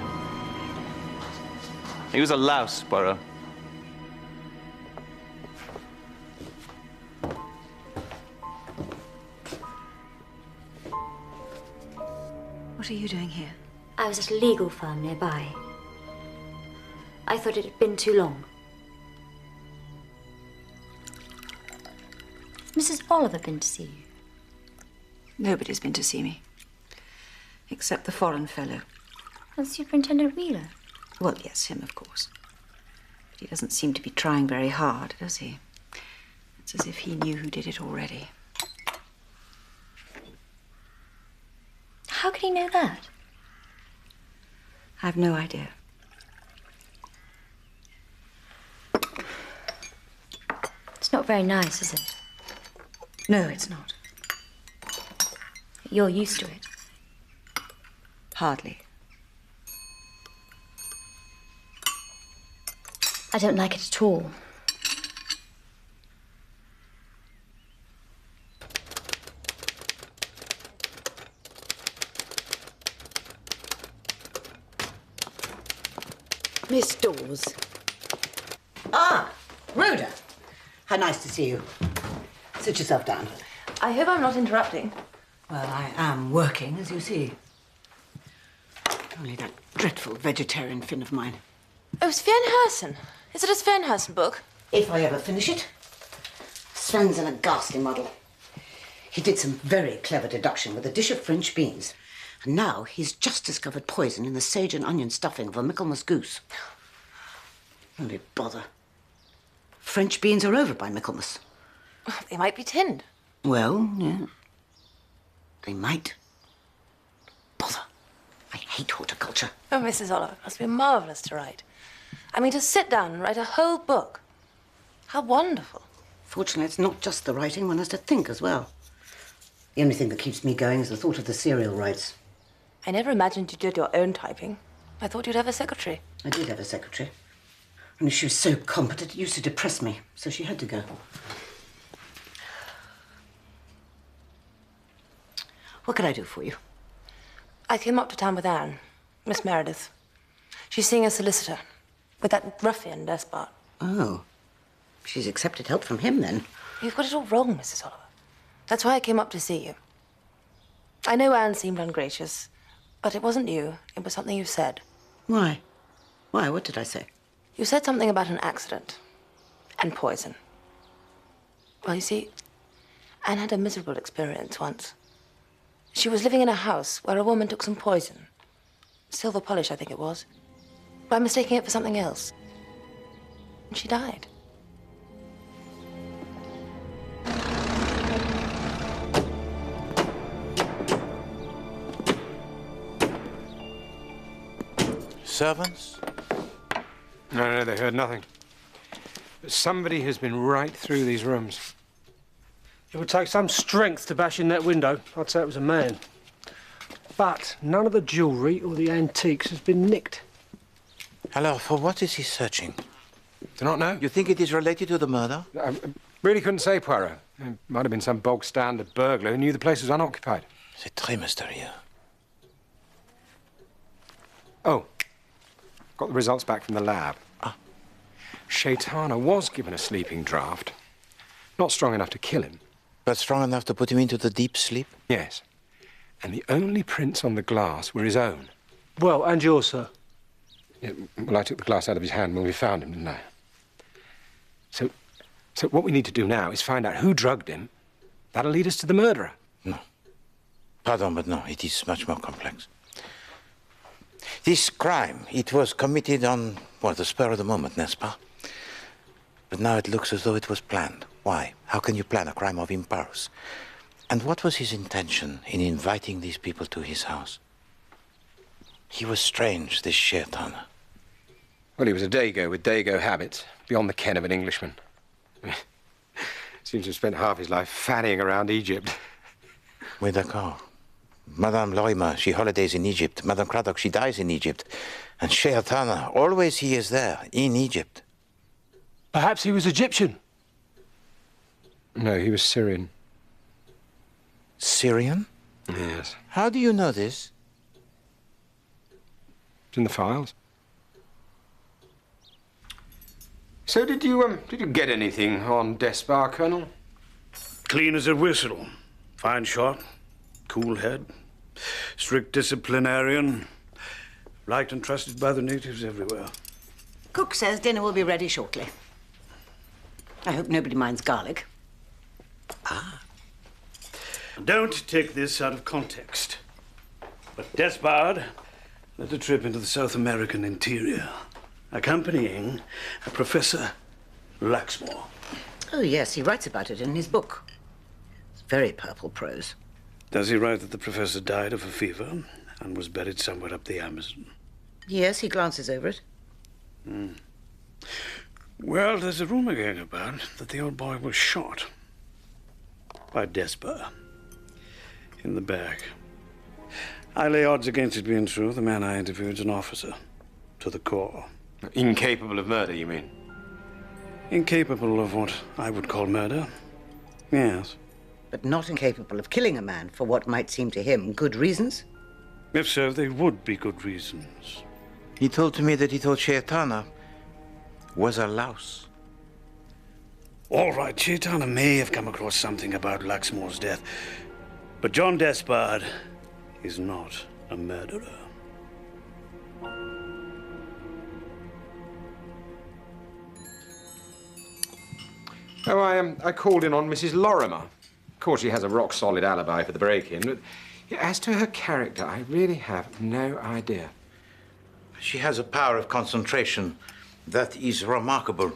He was a louse, Poirot. What are you doing here? I was at a legal firm nearby. I thought it had been too long. Has Mrs. Oliver been to see you? Nobody's been to see me. Except the foreign fellow. And Superintendent Wheeler? Well, yes, him, of course. But he doesn't seem to be trying very hard, does he? It's as if he knew who did it already. How could he know that? I've no idea. It's not very nice, is it? No, it's not. You're used to it. Hardly. I don't like it at all. Miss Dawes. Ah, Rhoda. How nice to see you. Sit yourself down. I hope I'm not interrupting. Well, I am working, as you see. Only that dreadful vegetarian Finn of mine. Oh, Svenhausen. Is it a Svenhausen book? If I ever finish it. Sven's in a ghastly muddle. He did some very clever deduction with a dish of French beans. And now he's just discovered poison in the sage and onion stuffing of a Michaelmas goose. Only bother. French beans are over by Michaelmas. They might be tinned. Well, yeah. They might. Bother. I hate horticulture. Oh, Mrs. Oliver, it must be marvellous to write. I mean, to sit down and write a whole book. How wonderful. Fortunately, it's not just the writing. One has to think as well. The only thing that keeps me going is the thought of the serial rights. I never imagined you did your own typing. I thought you'd have a secretary. I did have a secretary. Only she was so competent, it used to depress me, so she had to go. What can I do for you? I came up to town with Anne, Miss Meredith. She's seeing a solicitor with that ruffian Despard. Oh. She's accepted help from him, then. You've got it all wrong, Mrs. Oliver. That's why I came up to see you. I know Anne seemed ungracious, but it wasn't you. It was something you said. Why? Why? What did I say? You said something about an accident and poison. Well, you see, Anne had a miserable experience once. She was living in a house where a woman took some poison. Silver polish, I think it was. By mistaking it for something else. And she died. Servants? No, they heard nothing. But somebody has been right through these rooms. It would take some strength to bash in that window. I'd say it was a man. But none of the jewellery or the antiques has been nicked. Hello, for what is he searching? Do not know. You think it is related to the murder? I really couldn't say, Poirot. It might have been some bog-standard burglar who knew the place was unoccupied. C'est très mystérieux. Oh, got the results back from the lab. Shaitana was given a sleeping draft. Not strong enough to kill him. But strong enough to put him into the deep sleep? Yes. And the only prints on the glass were his own. Well, and yours, sir? Yeah, well, I took the glass out of his hand when we found him, didn't I? So what we need to do now is find out who drugged him. That'll lead us to the murderer. No. Pardon, but no, it is much more complex. This crime, it was committed on, well, the spur of the moment, n'est-ce pas? But now it looks as though it was planned. Why? How can you plan a crime of impulse? And what was his intention in inviting these people to his house? He was strange, this Shaitana. Well, he was a Dago with Dago habits, beyond the ken of an Englishman. Seems to have spent half his life fannying around Egypt. Oui, d'accord. Madame Lorimer, she holidays in Egypt. Madame Craddock, she dies in Egypt. And Shaitana, always he is there, in Egypt. Perhaps he was Egyptian. No, he was Syrian. Syrian? Yes. How do you know this? It's in the files. So did you get anything on Despard, Colonel? Clean as a whistle. Fine shot. Cool head. Strict disciplinarian. Liked and trusted by the natives everywhere. Cook says dinner will be ready shortly. I hope nobody minds garlic. Don't take this out of context. But Despard led a trip into the South American interior, accompanying a Professor Laxmore. Oh, yes, he writes about it in his book. It's very purple prose. Does he write that the professor died of a fever and was buried somewhere up the Amazon? Yes, he glances over it. Well, there's a rumor going about that the old boy was shot by Despard in the back. I lay odds against it being true. The man I interviewed is an officer to the core. Incapable of murder, you mean? Incapable of what I would call murder, yes. But not incapable of killing a man for what might seem to him good reasons? If so, they would be good reasons. He told me that he thought Shaitana was a louse. All right, Shaitana may have come across something about Laxmore's death, but John Despard is not a murderer. Oh, I called in on Mrs. Lorimer. Of course, she has a rock-solid alibi for the break-in, but as to her character, I really have no idea. She has a power of concentration that is remarkable,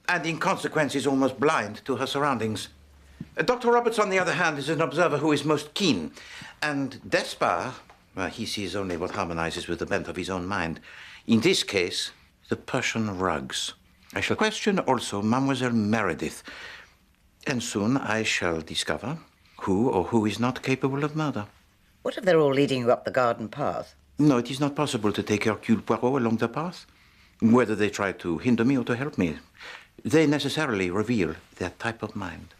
and in consequence is almost blind to her surroundings. Dr. Roberts, on the other hand, is an observer who is most keen, and Despard, well, he sees only what harmonizes with the bent of his own mind. In this case, the Persian rugs. I shall question also Mademoiselle Meredith, and soon I shall discover who or who is not capable of murder. What if they're all leading you up the garden path? No, it is not possible to take Hercule Poirot along the path. Whether they try to hinder me or to help me, they necessarily reveal their type of mind.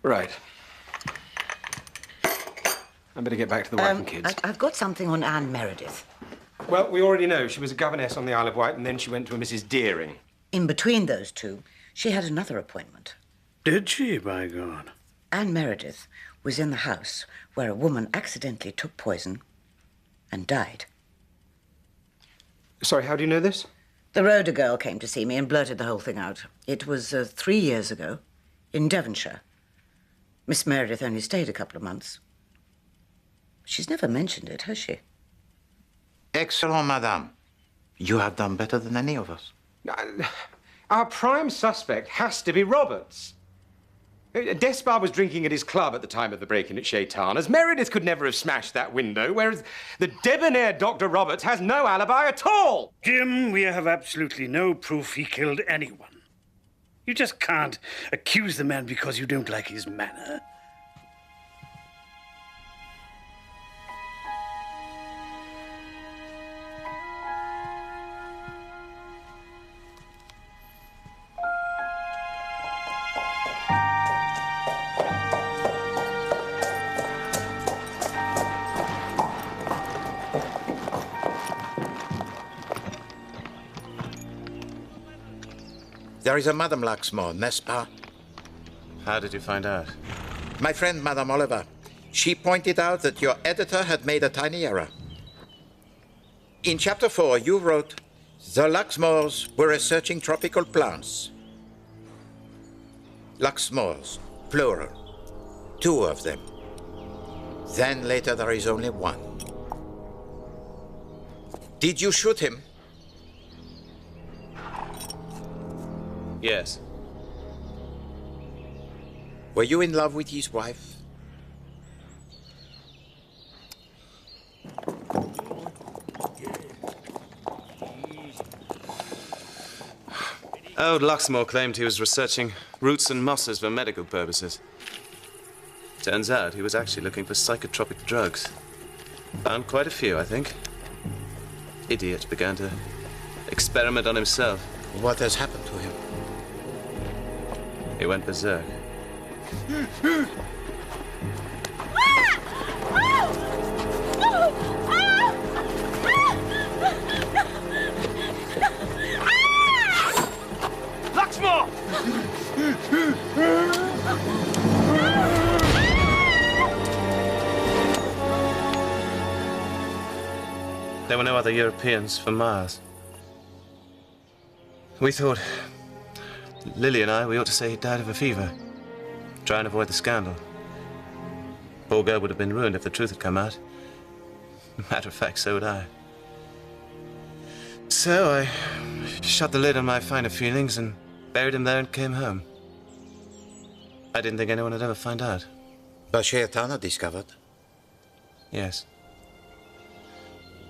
Right. I better get back to the wife and kids. I've got something on Anne Meredith. Well, we already know she was a governess on the Isle of Wight, and then she went to a Mrs. Deering. In between those two, she had another appointment. Did she, by God? Anne Meredith was in the house where a woman accidentally took poison and died. Sorry, how do you know this? The Rhoda girl came to see me and blurted the whole thing out. It was 3 years ago in Devonshire. Miss Meredith only stayed a couple of months. She's never mentioned it, has she? Excellent, madame. You have done better than any of us. Our prime suspect has to be Roberts. Despard was drinking at his club at the time of the break-in at Shaitana's. Meredith could never have smashed that window, whereas the debonair Dr. Roberts has no alibi at all. Jim, we have absolutely no proof he killed anyone. You just can't accuse the man because you don't like his manner. There is a Madame Laxmore, n'est-ce pas? How did you find out? My friend, Madame Oliver. She pointed out that your editor had made a tiny error. In chapter 4, you wrote, the Laxmores were researching tropical plants. Laxmores, plural. 2 of them. Then later there is only 1. Did you shoot him? Yes. Were you in love with his wife? Old Luxmore claimed he was researching roots and mosses for medical purposes. Turns out he was actually looking for psychotropic drugs. Found quite a few, I think. Idiot began to experiment on himself. What has happened to him? He went berserk. Luxmore! There were no other Europeans for miles. We thought, Lily and I, we ought to say he died of a fever. Try and avoid the scandal. Poor girl would have been ruined if the truth had come out. Matter of fact, so would I. So I shut the lid on my finer feelings and buried him there and came home. I didn't think anyone would ever find out. But Shayatana discovered? Yes.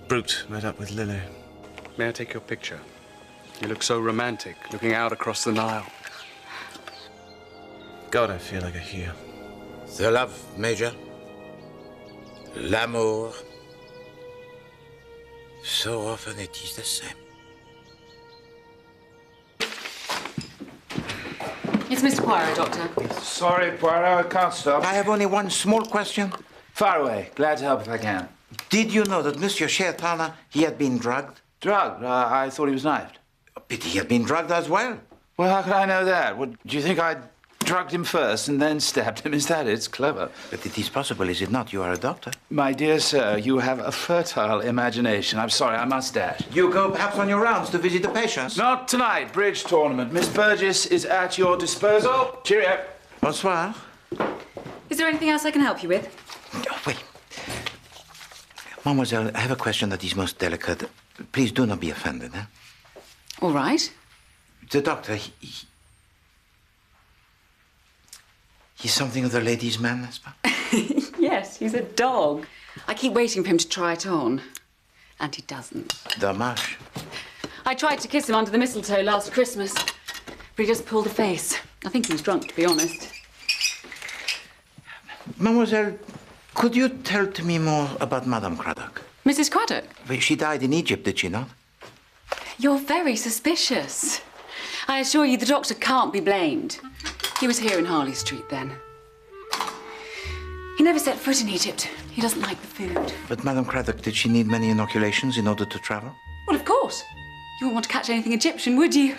Brute met up with Lily. May I take your picture? You look so romantic, looking out across the Nile. God, I feel like a heel. The love, Major. L'amour. So often it is the same. It's Mr. Poirot, Doctor. Sorry, Poirot, I can't stop. I have only one small question. Far away. Glad to help if I can. Did you know that Monsieur Shayatana, he had been drugged? Drugged? I thought he was knifed. But he had been drugged as well. Well, how could I know that? What, do you think I drugged him first and then stabbed him? Is that it? It's clever. But it is possible, is it not? You are a doctor. My dear sir, you have a fertile imagination. I'm sorry, I must dash. You go perhaps on your rounds to visit the patients? Not tonight. Bridge tournament. Miss Burgess is at your disposal. Cheerio. Bonsoir. Is there anything else I can help you with? Oh, wait. Mademoiselle, I have a question that is most delicate. Please do not be offended, eh? All right. The doctor, he's something of the ladies' man, I suppose? Yes, he's a dog. I keep waiting for him to try it on. And he doesn't. Dommage. I tried to kiss him under the mistletoe last Christmas, but he just pulled a face. I think he was drunk, to be honest. Mademoiselle, could you tell to me more about Madame Craddock? Mrs. Craddock? She died in Egypt, did she not? You're very suspicious. I assure you the doctor can't be blamed. He was here in Harley Street then. He never set foot in Egypt. He doesn't like the food. But Madame Craddock, did she need many inoculations in order to travel? Well, of course. You wouldn't want to catch anything Egyptian, would you?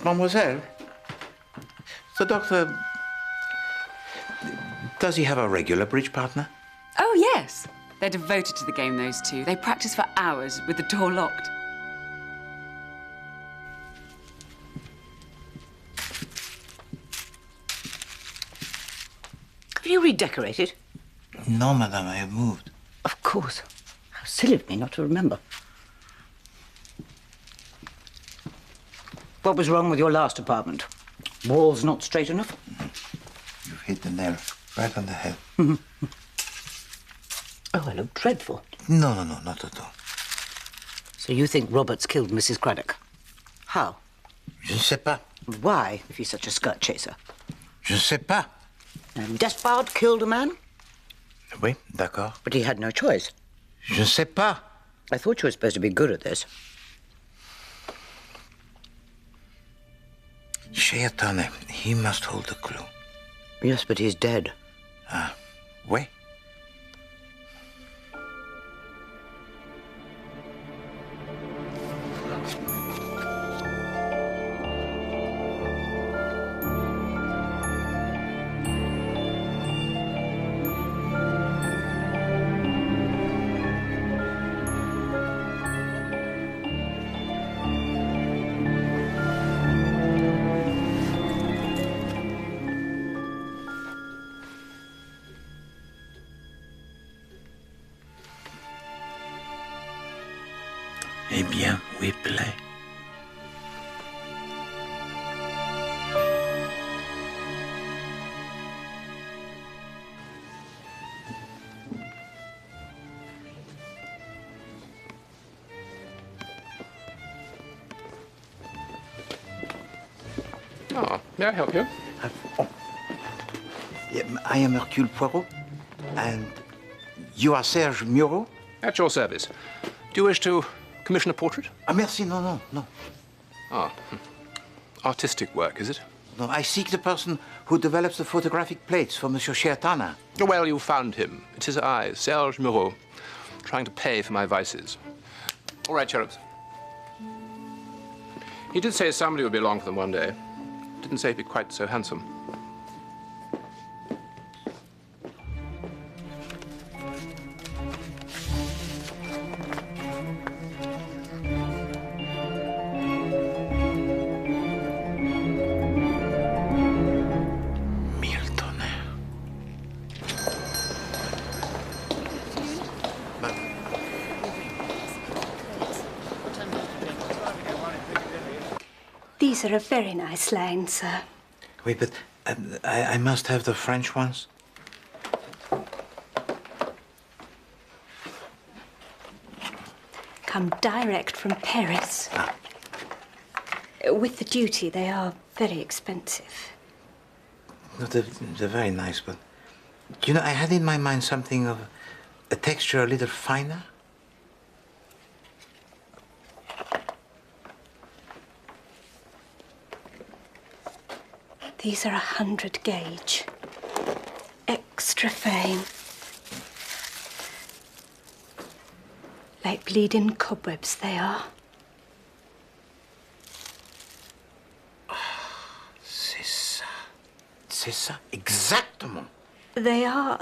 Mademoiselle, the doctor, does he have a regular bridge partner? Oh, yes. They're devoted to the game, those two. They practice for hours with the door locked. Have you redecorated? No, madame, I have moved. Of course. How silly of me not to remember. What was wrong with your last apartment? Walls not straight enough? You've hit the nail right on the head. Oh, I look dreadful. No, not at all. So you think Roberts killed Mrs. Craddock? How? Je ne sais pas. Why, if he's such a skirt chaser? Je ne sais pas. And Despard killed a man? Oui, d'accord. But he had no choice. Je ne sais pas. I thought you were supposed to be good at this. Shayatane, he must hold the clue. Yes, but he's dead. Ah, oui. Eh bien, we play. Oh, may I help you? I am Hercule Poirot, and you are Serge Mureau? At your service. Do you wish to commission a portrait? Ah, merci, no. Ah, artistic work, is it? No, I seek the person who develops the photographic plates for Monsieur Chertana. Well, you found him. It is I, Serge Moreau, trying to pay for my vices. All right, cherubs. He did say somebody would be along for them one day. Didn't say he'd be quite so handsome. These are a very nice line, sir. Wait, but I must have the French ones. Come direct from Paris. With the duty, they are very expensive. No, they're very nice, but... You know, I had in my mind something of a texture a little finer. These are 100 gauge. Extra fine. Like bleeding cobwebs they are. C'est ça, exactement. They are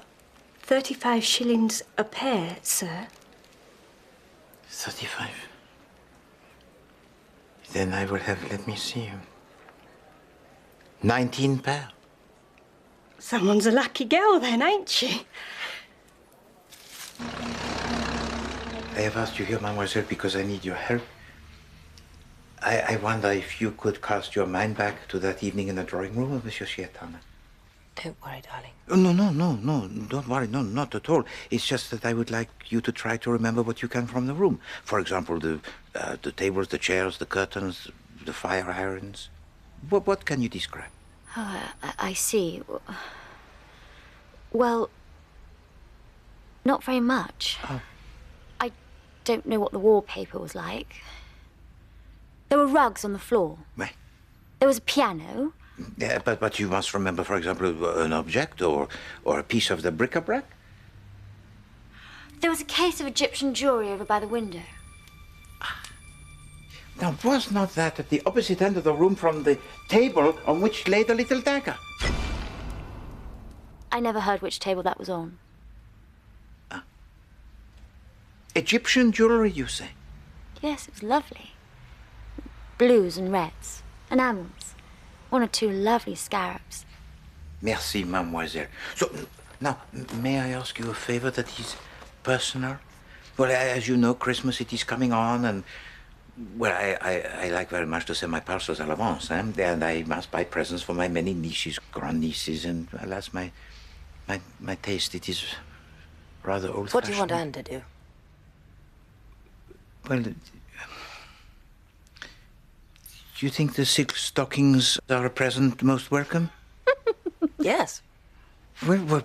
35 shillings a pair, sir. 35. Then I will have, let me see, 19 pair. Someone's a lucky girl then, ain't she? I have asked you here, mademoiselle, because I need your help. I wonder if you could cast your mind back to that evening in the drawing room of Monsieur Chertana. Don't worry, darling. No, don't worry, no, not at all. It's just that I would like you to try to remember what you can from the room. For example, the tables, the chairs, the curtains, the fire irons. What can you describe? Oh, I see. Well, not very much. Oh. I don't know what the wallpaper was like. There were rugs on the floor. Right. There was a piano. Yeah, but you must remember, for example, an object or a piece of the bric-a-brac. There was a case of Egyptian jewelry over by the window. Now, was not that at the opposite end of the room from the table on which lay the little dagger? I never heard which table that was on. Egyptian jewelry, you say? Yes, it was lovely. Blues and reds, enamels. One or two lovely scarabs. Merci, mademoiselle. So, now, may I ask you a favor that is personal? Well, as you know, Christmas, it is coming on, and... Well, I like very much to send my parcels à l'avance, and I must buy presents for my many nieces, grandnieces, and alas, my taste, it is rather old-fashioned. What do you want Anne to do? Well, do you think the silk stockings are a present most welcome? Yes. Well,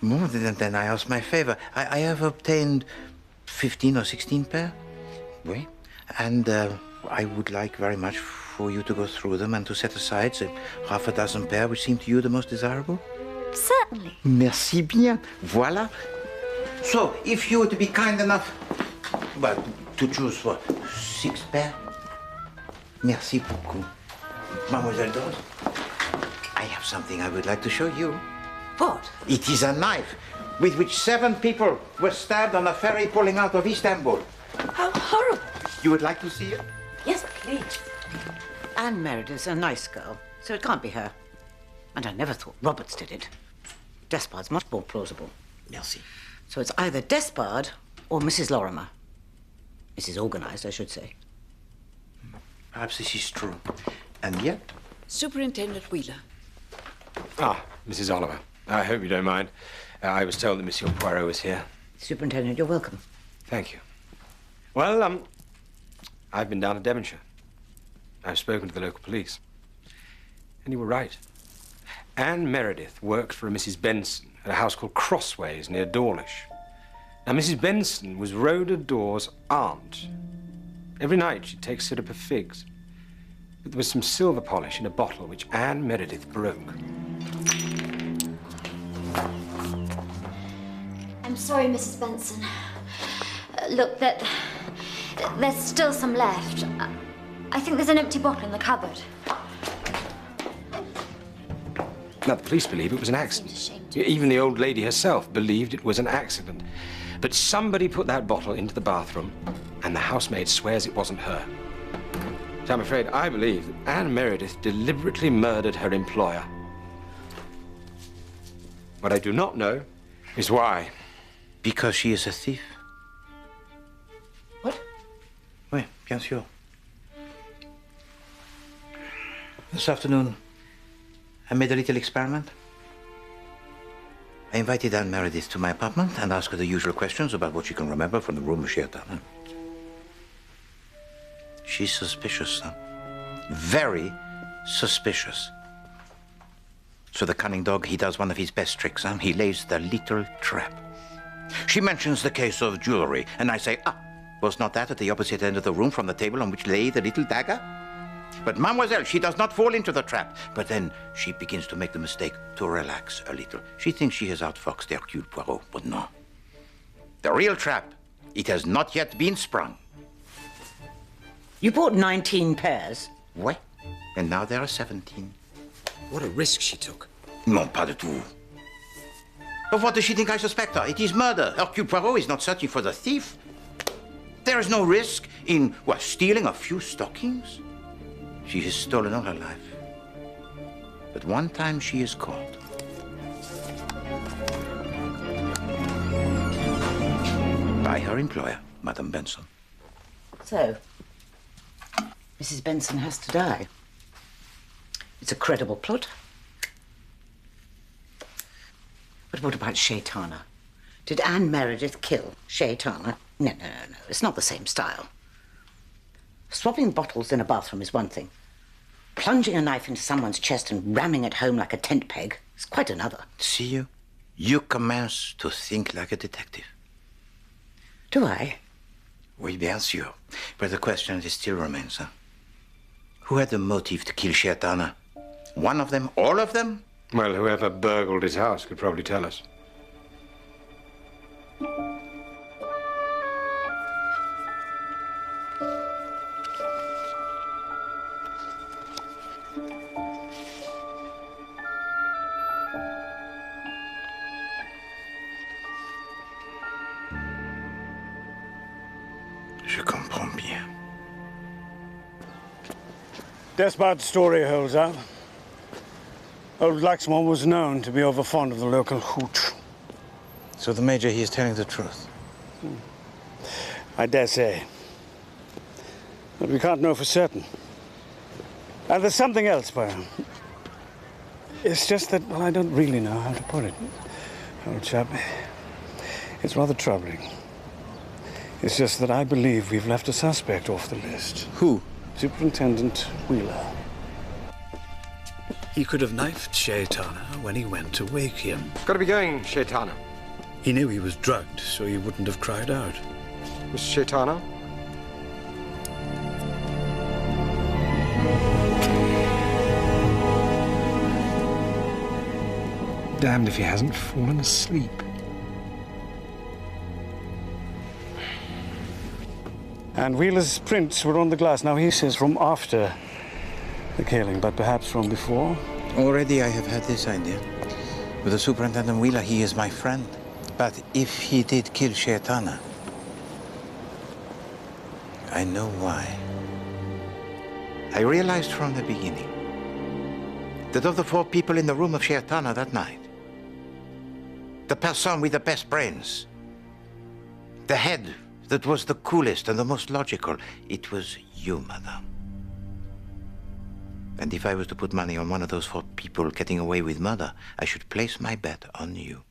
more than I ask my favor. I have obtained 15 or 16 pair. Oui. And I would like very much for you to go through them and to set aside half a dozen pair which seem to you the most desirable. Certainly. Merci bien. Voilà. So, if you would be kind enough, well, to choose what, 6 pair? Merci beaucoup. Mademoiselle Dawes, I have something I would like to show you. What? It is a knife with which 7 people were stabbed on a ferry pulling out of Istanbul. How horrible. You would like to see it? Yes, please. Anne Meredith's a nice girl, so it can't be her. And I never thought Roberts did it. Despard's much more plausible. Merci. So it's either Despard or Mrs. Lorimer. Mrs. Organized, I should say. Perhaps this is true. And yet... Superintendent Wheeler. Ah, Mrs. Oliver. I hope you don't mind. I was told that Monsieur Poirot was here. Superintendent, you're welcome. Thank you. Well, I've been down to Devonshire. I've spoken to the local police. And you were right. Anne Meredith worked for a Mrs. Benson at a house called Crossways near Dawlish. Now, Mrs. Benson was Rhoda Dawes' aunt. Every night she'd take syrup of figs. But there was some silver polish in a bottle which Anne Meredith broke. I'm sorry, Mrs. Benson. Look, there's still some left. I think there's an empty bottle in the cupboard. Now, the police believe it was an accident. Even the old lady herself believed it was an accident. But somebody put that bottle into the bathroom, and the housemaid swears it wasn't her. So I'm afraid I believe that Anne Meredith deliberately murdered her employer. What I do not know is why. Because she is a thief. What? Oui, bien sûr. This afternoon, I made a little experiment. I invited Anne Meredith to my apartment and asked her the usual questions about what she can remember from the room of Sheertana. She's suspicious, huh? Very suspicious. So the cunning dog, he does one of his best tricks, huh? He lays the little trap. She mentions the case of jewelry, and I say, was not that at the opposite end of the room from the table on which lay the little dagger? But mademoiselle, she does not fall into the trap. But then she begins to make the mistake to relax a little. She thinks she has outfoxed Hercule Poirot, but no. The real trap, it has not yet been sprung. You bought 19 pairs? Oui. And now there are 17. What a risk she took. Non, pas du tout. But what does she think I suspect her? It is murder. Hercule Poirot is not searching for the thief. There is no risk in, stealing a few stockings. She has stolen all her life. But one time she is caught. By her employer, Madame Benson. So, Mrs. Benson has to die. It's a credible plot. But what about Sheertana? Did Anne Meredith kill Sheertana? No. It's not the same style. Swapping bottles in a bathroom is one thing. Plunging a knife into someone's chest and ramming it home like a tent peg is quite another. See you? You commence to think like a detective. Do I? Oui, bien sûr. But the question still remains, huh? Who had the motive to kill Sheertana? One of them? All of them? Well, whoever burgled his house could probably tell us. Je comprends bien. Despard's story holds up. Old Laxmore was known to be over fond of the local hooch. So the Major, he is telling the truth? I dare say. But we can't know for certain. And there's something else, Poirot. It's just that, well, I don't really know how to put it. Old chap, it's rather troubling. It's just that I believe we've left a suspect off the list. Who? Superintendent Wheeler. He could have knifed Sheertana when he went to wake him. Got to be going, Sheertana. He knew he was drugged, so he wouldn't have cried out. Miss Sheertana? Damned if he hasn't fallen asleep. And Wheeler's prints were on the glass. Now, he says from after the killing, but perhaps from before? Already I have had this idea. With the Superintendent Wheeler, he is my friend. But if he did kill Sheertana, I know why. I realized from the beginning that of the 4 people in the room of Sheertana that night, the person with the best brains, the head that was the coolest and the most logical, it was you, madame. And if I was to put money on one of those 4 people getting away with murder, I should place my bet on you.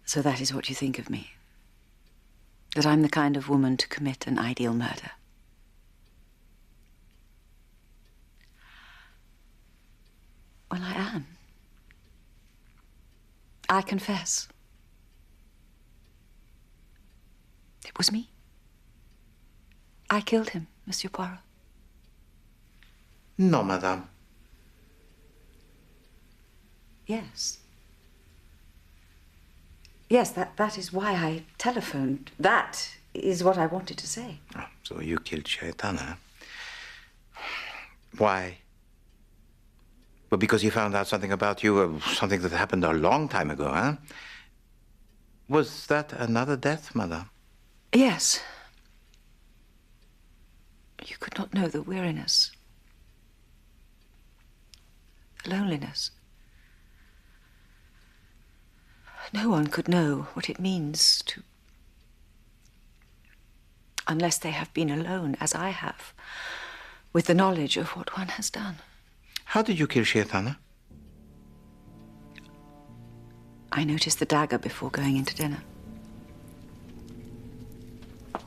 So that is what you think of me? That I'm the kind of woman to commit an ideal murder? Well, I am. I confess. It was me. I killed him, Monsieur Poirot. No, madame. Yes. Yes, that is why I telephoned. That is what I wanted to say. Oh, so you killed Shaitana. Why? Well, because he found out something about you, something that happened a long time ago, huh? Was that another death, madame? Yes. You could not know the weariness, the loneliness. No one could know what it means to... unless they have been alone, as I have, with the knowledge of what one has done. How did you kill Shaitana? I noticed the dagger before going into dinner.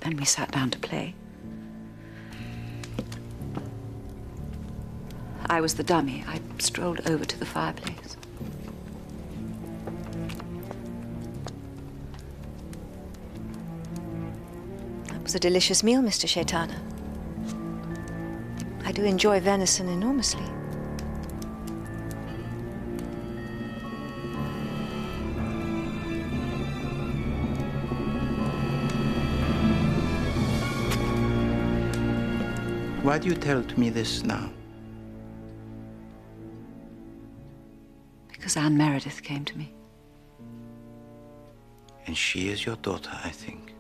Then we sat down to play. I was the dummy. I strolled over to the fireplace. That was a delicious meal, Mr. Shaitana. I do enjoy venison enormously. Why do you tell me this now? Because Anne Meredith came to me. And she is your daughter, I think.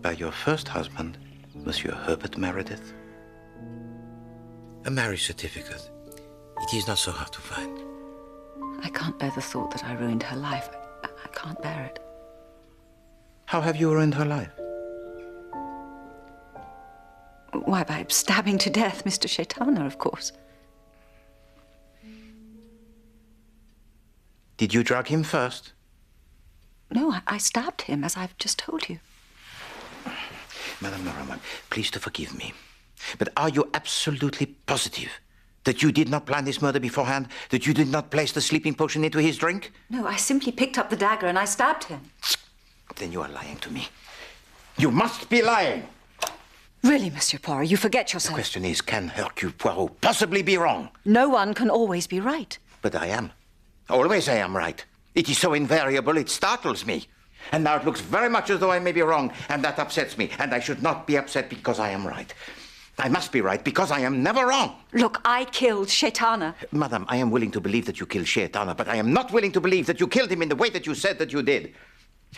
By your first husband, Monsieur Herbert Meredith. A marriage certificate. It is not so hard to find. I can't bear the thought that I ruined her life. I can't bear it. How have you ruined her life? Why, by stabbing to death Mr. Shaitana, of course. Did you drug him first? No, I stabbed him, as I've just told you. Madame Norman, please to forgive me. But are you absolutely positive that you did not plan this murder beforehand? That you did not place the sleeping potion into his drink? No, I simply picked up the dagger and I stabbed him. Then you are lying to me. You must be lying! Really, Monsieur Poirot, you forget yourself. The question is, can Hercule Poirot possibly be wrong? No one can always be right. But I am. Always I am right. It is so invariable, it startles me. And now it looks very much as though I may be wrong, and that upsets me. And I should not be upset because I am right. I must be right because I am never wrong. Look, I killed Shaitana. Madam, I am willing to believe that you killed Shaitana, but I am not willing to believe that you killed him in the way that you said that you did.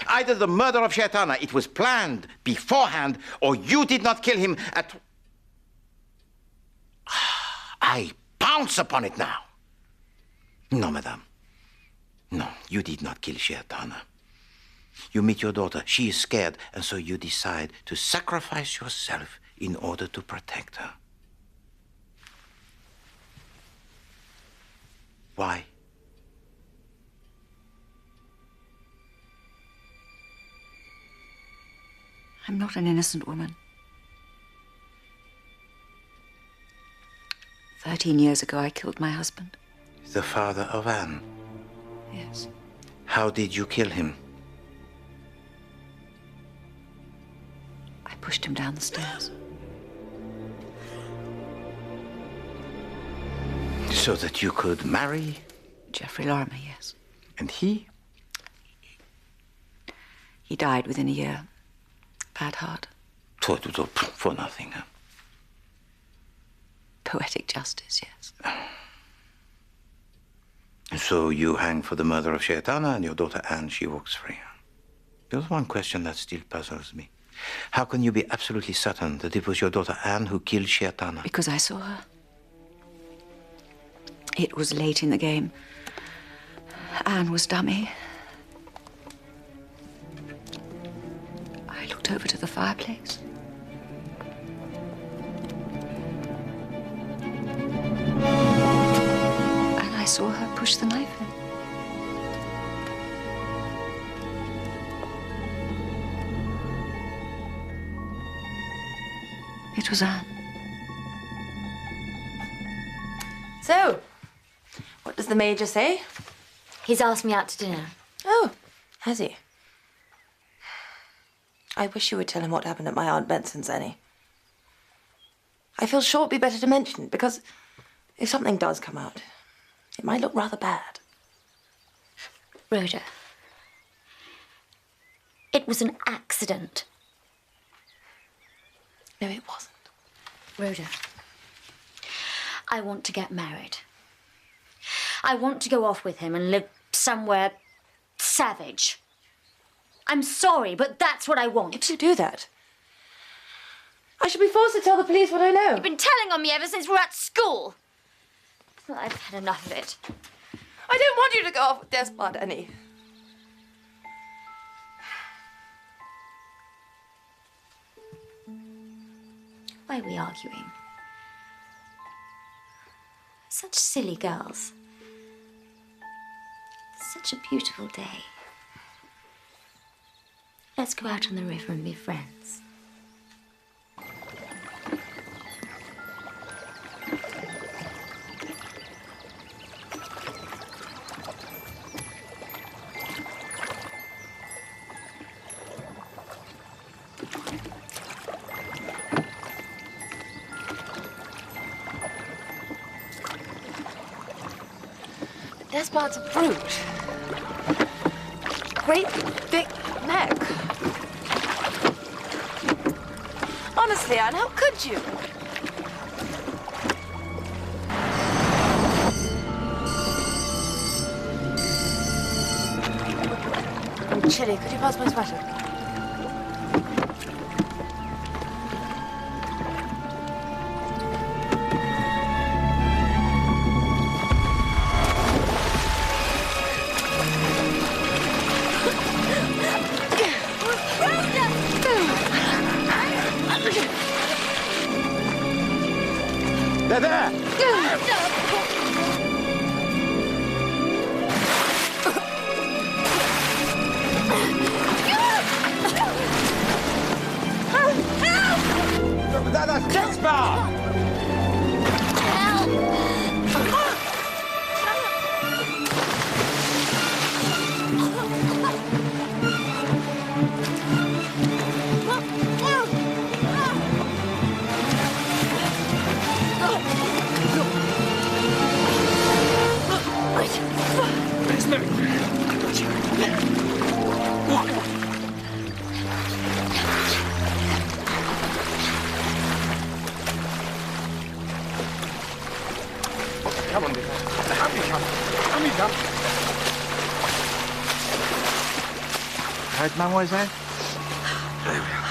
Either the murder of Shaitana, it was planned beforehand, or you did not kill him at... I pounce upon it now. No, madame. No, you did not kill Shaitana. You meet your daughter. She is scared, and so you decide to sacrifice yourself in order to protect her. Why? I'm not an innocent woman. 13 years ago, I killed my husband. The father of Anne? Yes. How did you kill him? I pushed him down the stairs. So that you could marry? Geoffrey Lorimer, yes. And he? He died within a year. Bad heart. For nothing, huh? Poetic justice, yes. And so you hang for the murder of Shaitana, and your daughter Anne, she walks free. There's one question that still puzzles me. How can you be absolutely certain that it was your daughter Anne who killed Shaitana? Because I saw her. It was late in the game. Anne was dummy. I looked over to the fireplace. And I saw her push the knife in. It was Anne. So, what does the Major say? He's asked me out to dinner. Oh, has he? I wish you would tell him what happened at my Aunt Benson's, Annie. I feel sure it'd be better to mention it, because if something does come out, it might look rather bad. Rhoda, it was an accident. No, it wasn't. Rhoda, I want to get married. I want to go off with him and live somewhere savage. I'm sorry, but that's what I want. If you do that, I should be forced to tell the police what I know. You've been telling on me ever since we were at school. Well, I've had enough of it. I don't want you to go off with Despard, Annie. Why are we arguing? Such silly girls. Such a beautiful day. Let's go out on the river and be friends. Despard's a brute. Great thick neck. Honestly, Anne, how could you? I'm chilly. Could you pass my sweater? They're there! That's Despard! Come on, dear. Help me come. Help me come. Right, mademoiselle? There we are.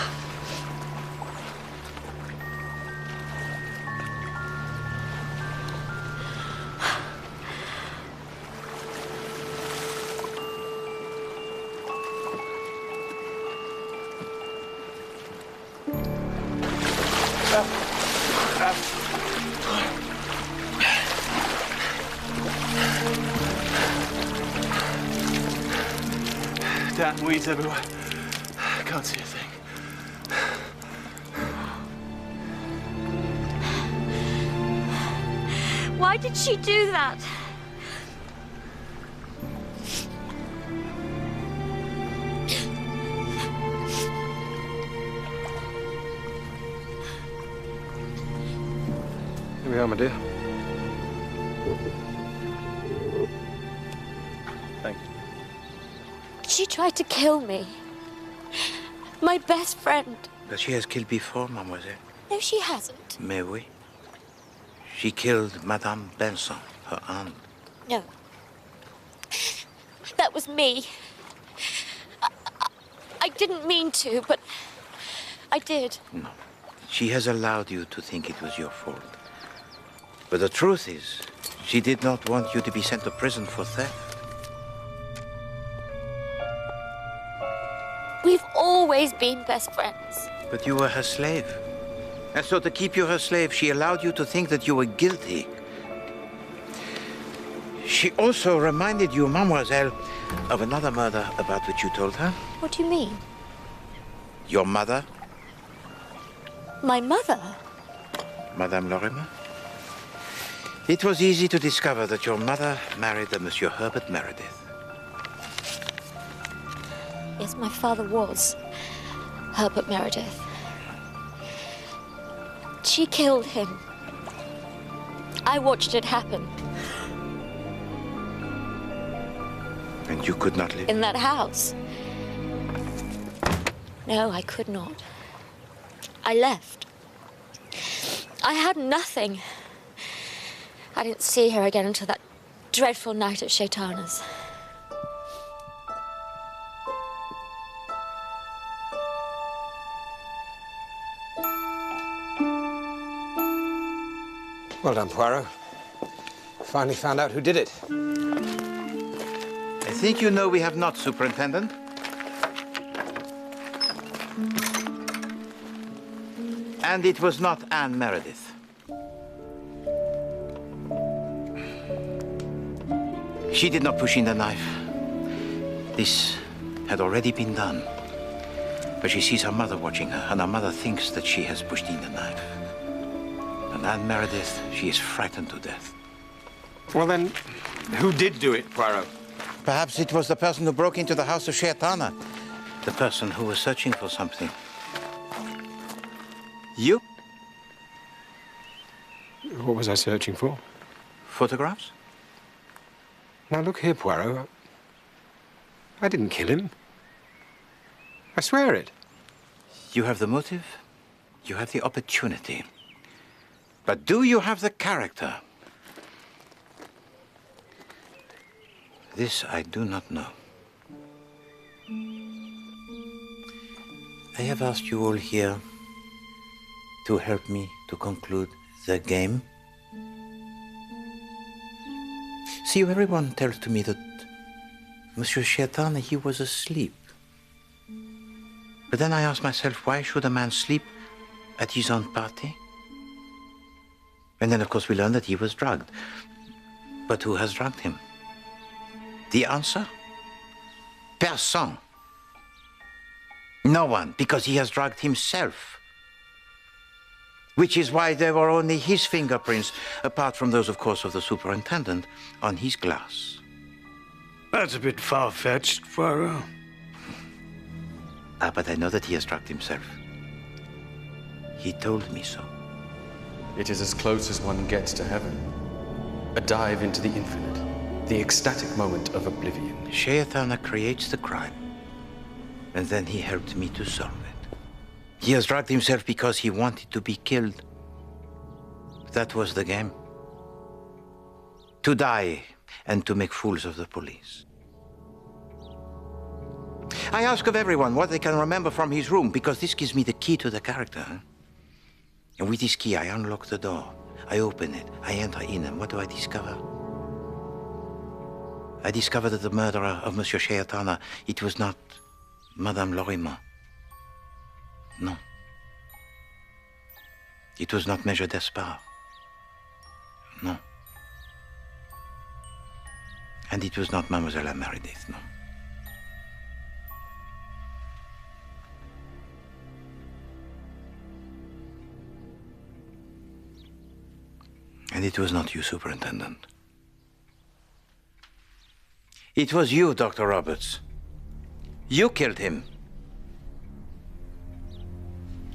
Damn weeds everywhere. Can't see a thing. Why did she do that? Here we are, my dear. Thank you. She tried to kill me. My best friend. But she has killed before, mademoiselle. No, she hasn't. Mais oui. She killed Madame Benson, her aunt. No. That was me. I didn't mean to, but I did. No. She has allowed you to think it was your fault. But the truth is, she did not want you to be sent to prison for theft. We've always been best friends. But you were her slave. And so to keep you her slave, she allowed you to think that you were guilty. She also reminded you, mademoiselle, of another murder about which you told her. What do you mean? Your mother, My mother? Madame Lorimer. It was easy to discover that your mother married a Monsieur Herbert Meredith. Yes, my father was Herbert Meredith. She killed him. I watched it happen. And you could not live? In that house. No, I could not. I left. I had nothing. I didn't see her again until that dreadful night at Shaitana's. Well done, Poirot. Finally found out who did it. I think you know we have not, Superintendent. And it was not Anne Meredith. She did not push in the knife. This had already been done. But she sees her mother watching her, and her mother thinks that she has pushed in the knife. And Anne Meredith, she is frightened to death. Well then, who did do it, Poirot? Perhaps it was the person who broke into the house of Shaitana. The person who was searching for something. You? What was I searching for? Photographs? Now look here, Poirot. I didn't kill him. I swear it. You have the motive, you have the opportunity. But do you have the character? This I do not know. I have asked you all here to help me to conclude the game. See, everyone tells to me that Monsieur Shaitana, he was asleep. But then I ask myself, why should a man sleep at his own party? And then, of course, we learn that he was drugged. But who has drugged him? The answer? Personne. No one, because he has drugged himself. Which is why there were only his fingerprints, apart from those, of course, of the superintendent, on his glass. That's a bit far-fetched, Poirot. Ah, but I know that he has drugged himself. He told me so. It is as close as one gets to heaven. A dive into the infinite. The ecstatic moment of oblivion. Shaitana creates the crime. And then he helped me to solve it. He has drugged himself because he wanted to be killed. That was the game. To die and to make fools of the police. I ask of everyone what they can remember from his room, because this gives me the key to the character. And with this key, I unlock the door. I open it. I enter in, and what do I discover? I discover that the murderer of Monsieur Shaitana, it was not Madame Lorimer. No. It was not Major Despard. No. And it was not Mademoiselle Meredith, no. And it was not you, Superintendent. It was you, Dr. Roberts. You killed him.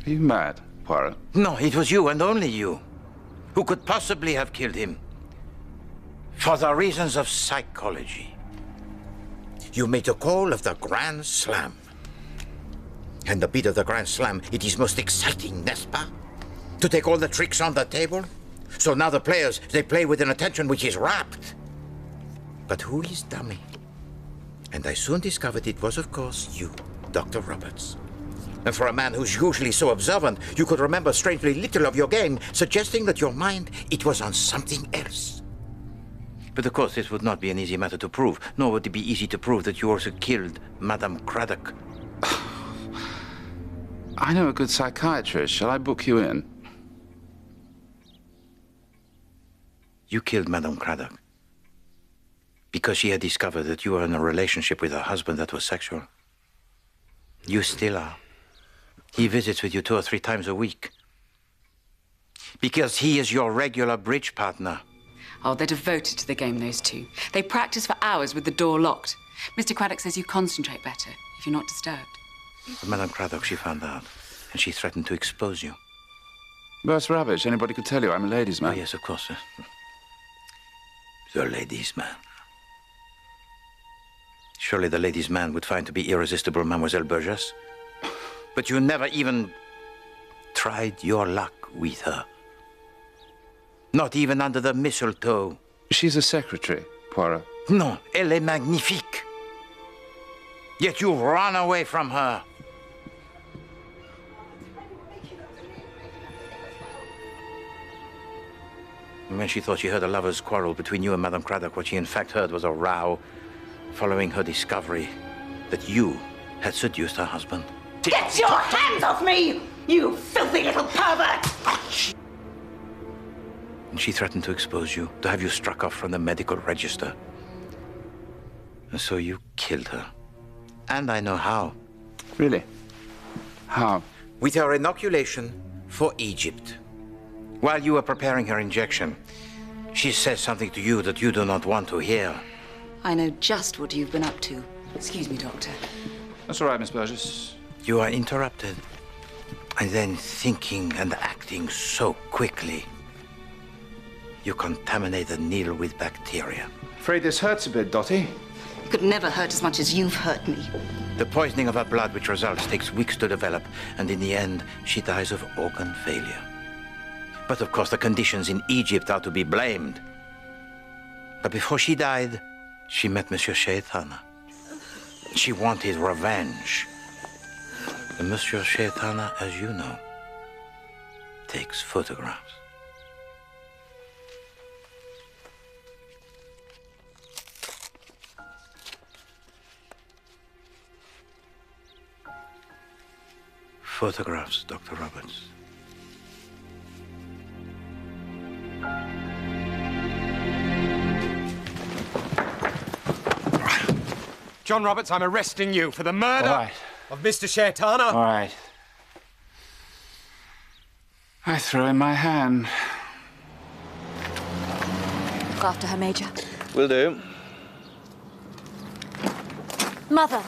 Are you mad, Poirot? No, it was you and only you who could possibly have killed him. For the reasons of psychology. You made a call of the Grand Slam. And the beat of the Grand Slam, it is most exciting, n'est-ce pas? To take all the tricks on the table. So now the players, they play with an attention which is rapt. But who is dummy? And I soon discovered it was, of course, you, Dr. Roberts. And for a man who's usually so observant, you could remember strangely little of your game, suggesting that your mind, it was on something else. But of course, this would not be an easy matter to prove, nor would it be easy to prove that you also killed Madame Craddock. I know a good psychiatrist. Shall I book you in? You killed Madame Craddock because she had discovered that you were in a relationship with her husband that was sexual. You still are. He visits with you 2 or 3 times a week. Because he is your regular bridge partner. Oh, they're devoted to the game, those two. They practice for hours with the door locked. Mr. Craddock says you concentrate better if you're not disturbed. But Madame Craddock, she found out, and she threatened to expose you. That's rubbish. Anybody could tell you I'm a ladies' man. Oh, yes, of course. The ladies' man. Surely the ladies' man would find to be irresistible Mademoiselle Burgess. But you never even tried your luck with her. Not even under the mistletoe. She's a secretary, Poirot. No, elle est magnifique. Yet you've run away from her. When she thought she heard a lover's quarrel between you and Madame Craddock, what she in fact heard was a row following her discovery that you had seduced her husband. Get your hands off me, you filthy little pervert! And she threatened to expose you, to have you struck off from the medical register. And so you killed her. And I know how. Really? How? With her inoculation for Egypt. While you were preparing her injection, she says something to you that you do not want to hear. I know just what you've been up to. Excuse me, Doctor. That's all right, Miss Burgess. You are interrupted. And then thinking and acting so quickly, you contaminate the needle with bacteria. Afraid this hurts a bit, Dottie. It could never hurt as much as you've hurt me. The poisoning of her blood, which results, takes weeks to develop, and in the end, she dies of organ failure. But of course, the conditions in Egypt are to be blamed. But before she died, she met Monsieur Shaitana. She wanted revenge. And Monsieur Shaitana, as you know, takes photographs. Photographs, Dr. Roberts. John Roberts, I'm arresting you for the murder of Mr. Shaitana. All right. I throw in my hand. Look after her, Major. Will do. Mother.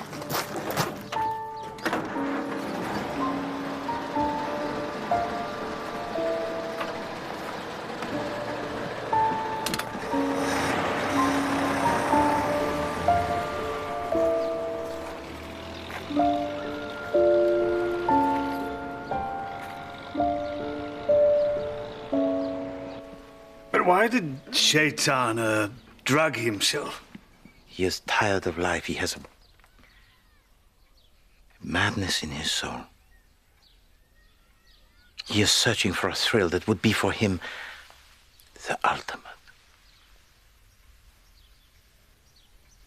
Why did Shaitana drug himself? He is tired of life. He has a madness in his soul. He is searching for a thrill that would be for him the ultimate.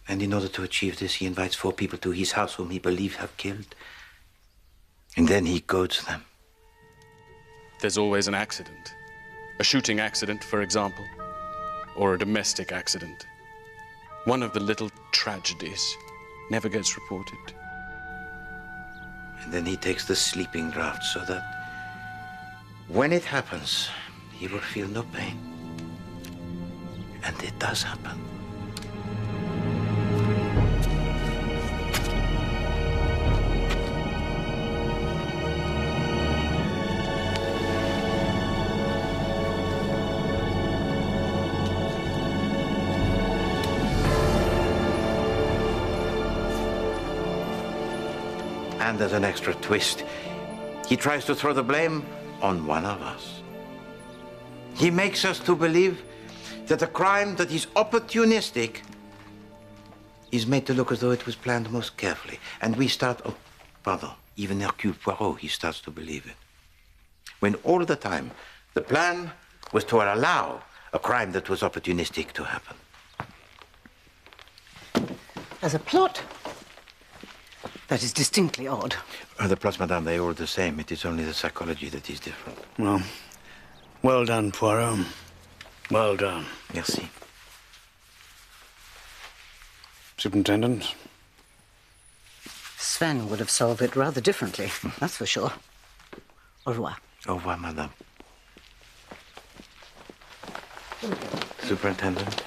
And in order to achieve this, he invites 4 people to his house whom he believes have killed. And then he goads them. There's always an accident. A shooting accident, for example, or a domestic accident. One of the little tragedies never gets reported. And then he takes the sleeping draught so that when it happens, he will feel no pain. And it does happen. And as an extra twist, he tries to throw the blame on one of us. He makes us to believe that a crime that is opportunistic is made to look as though it was planned most carefully. And we start, oh, pardon, even Hercule Poirot, he starts to believe it. When all the time, the plan was to allow a crime that was opportunistic to happen. As a plot, that is distinctly odd. The plots, madame, they're all the same. It is only the psychology that is different. Well done, Poirot. Well done. Merci. Superintendent? Sven would have solved it rather differently, that's for sure. Au revoir. Au revoir, madame. Superintendent?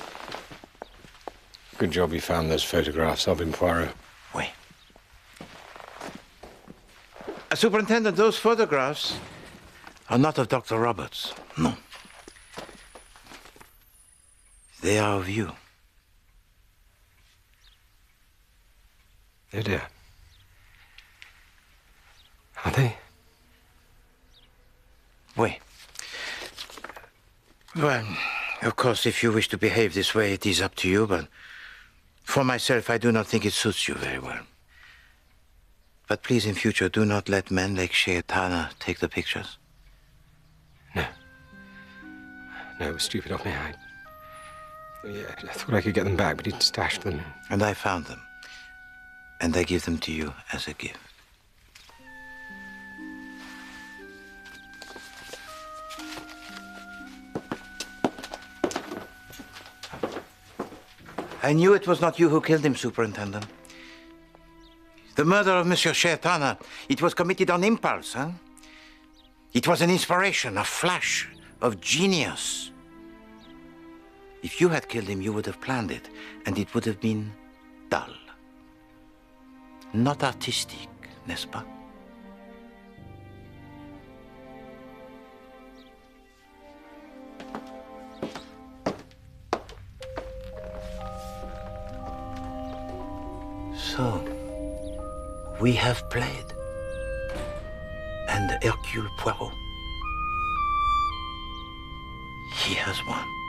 Good job you found those photographs of him, Poirot. Oui. Superintendent, those photographs are not of Dr. Roberts, no. They are of you. Oh dear. Are they? Oui. Well, of course, if you wish to behave this way, it is up to you, but for myself, I do not think it suits you very well. But please, in future, do not let men like Shaitana take the pictures. No. No, it was stupid of me. I thought I could get them back, but he'd stashed them. And I found them. And I give them to you as a gift. I knew it was not you who killed him, Superintendent. The murder of Monsieur Shaitana, it was committed on impulse, huh? It was an inspiration, a flash of genius. If you had killed him, you would have planned it, and it would have been dull. Not artistic, n'est-ce pas? So, we have played. And Hercule Poirot, he has won.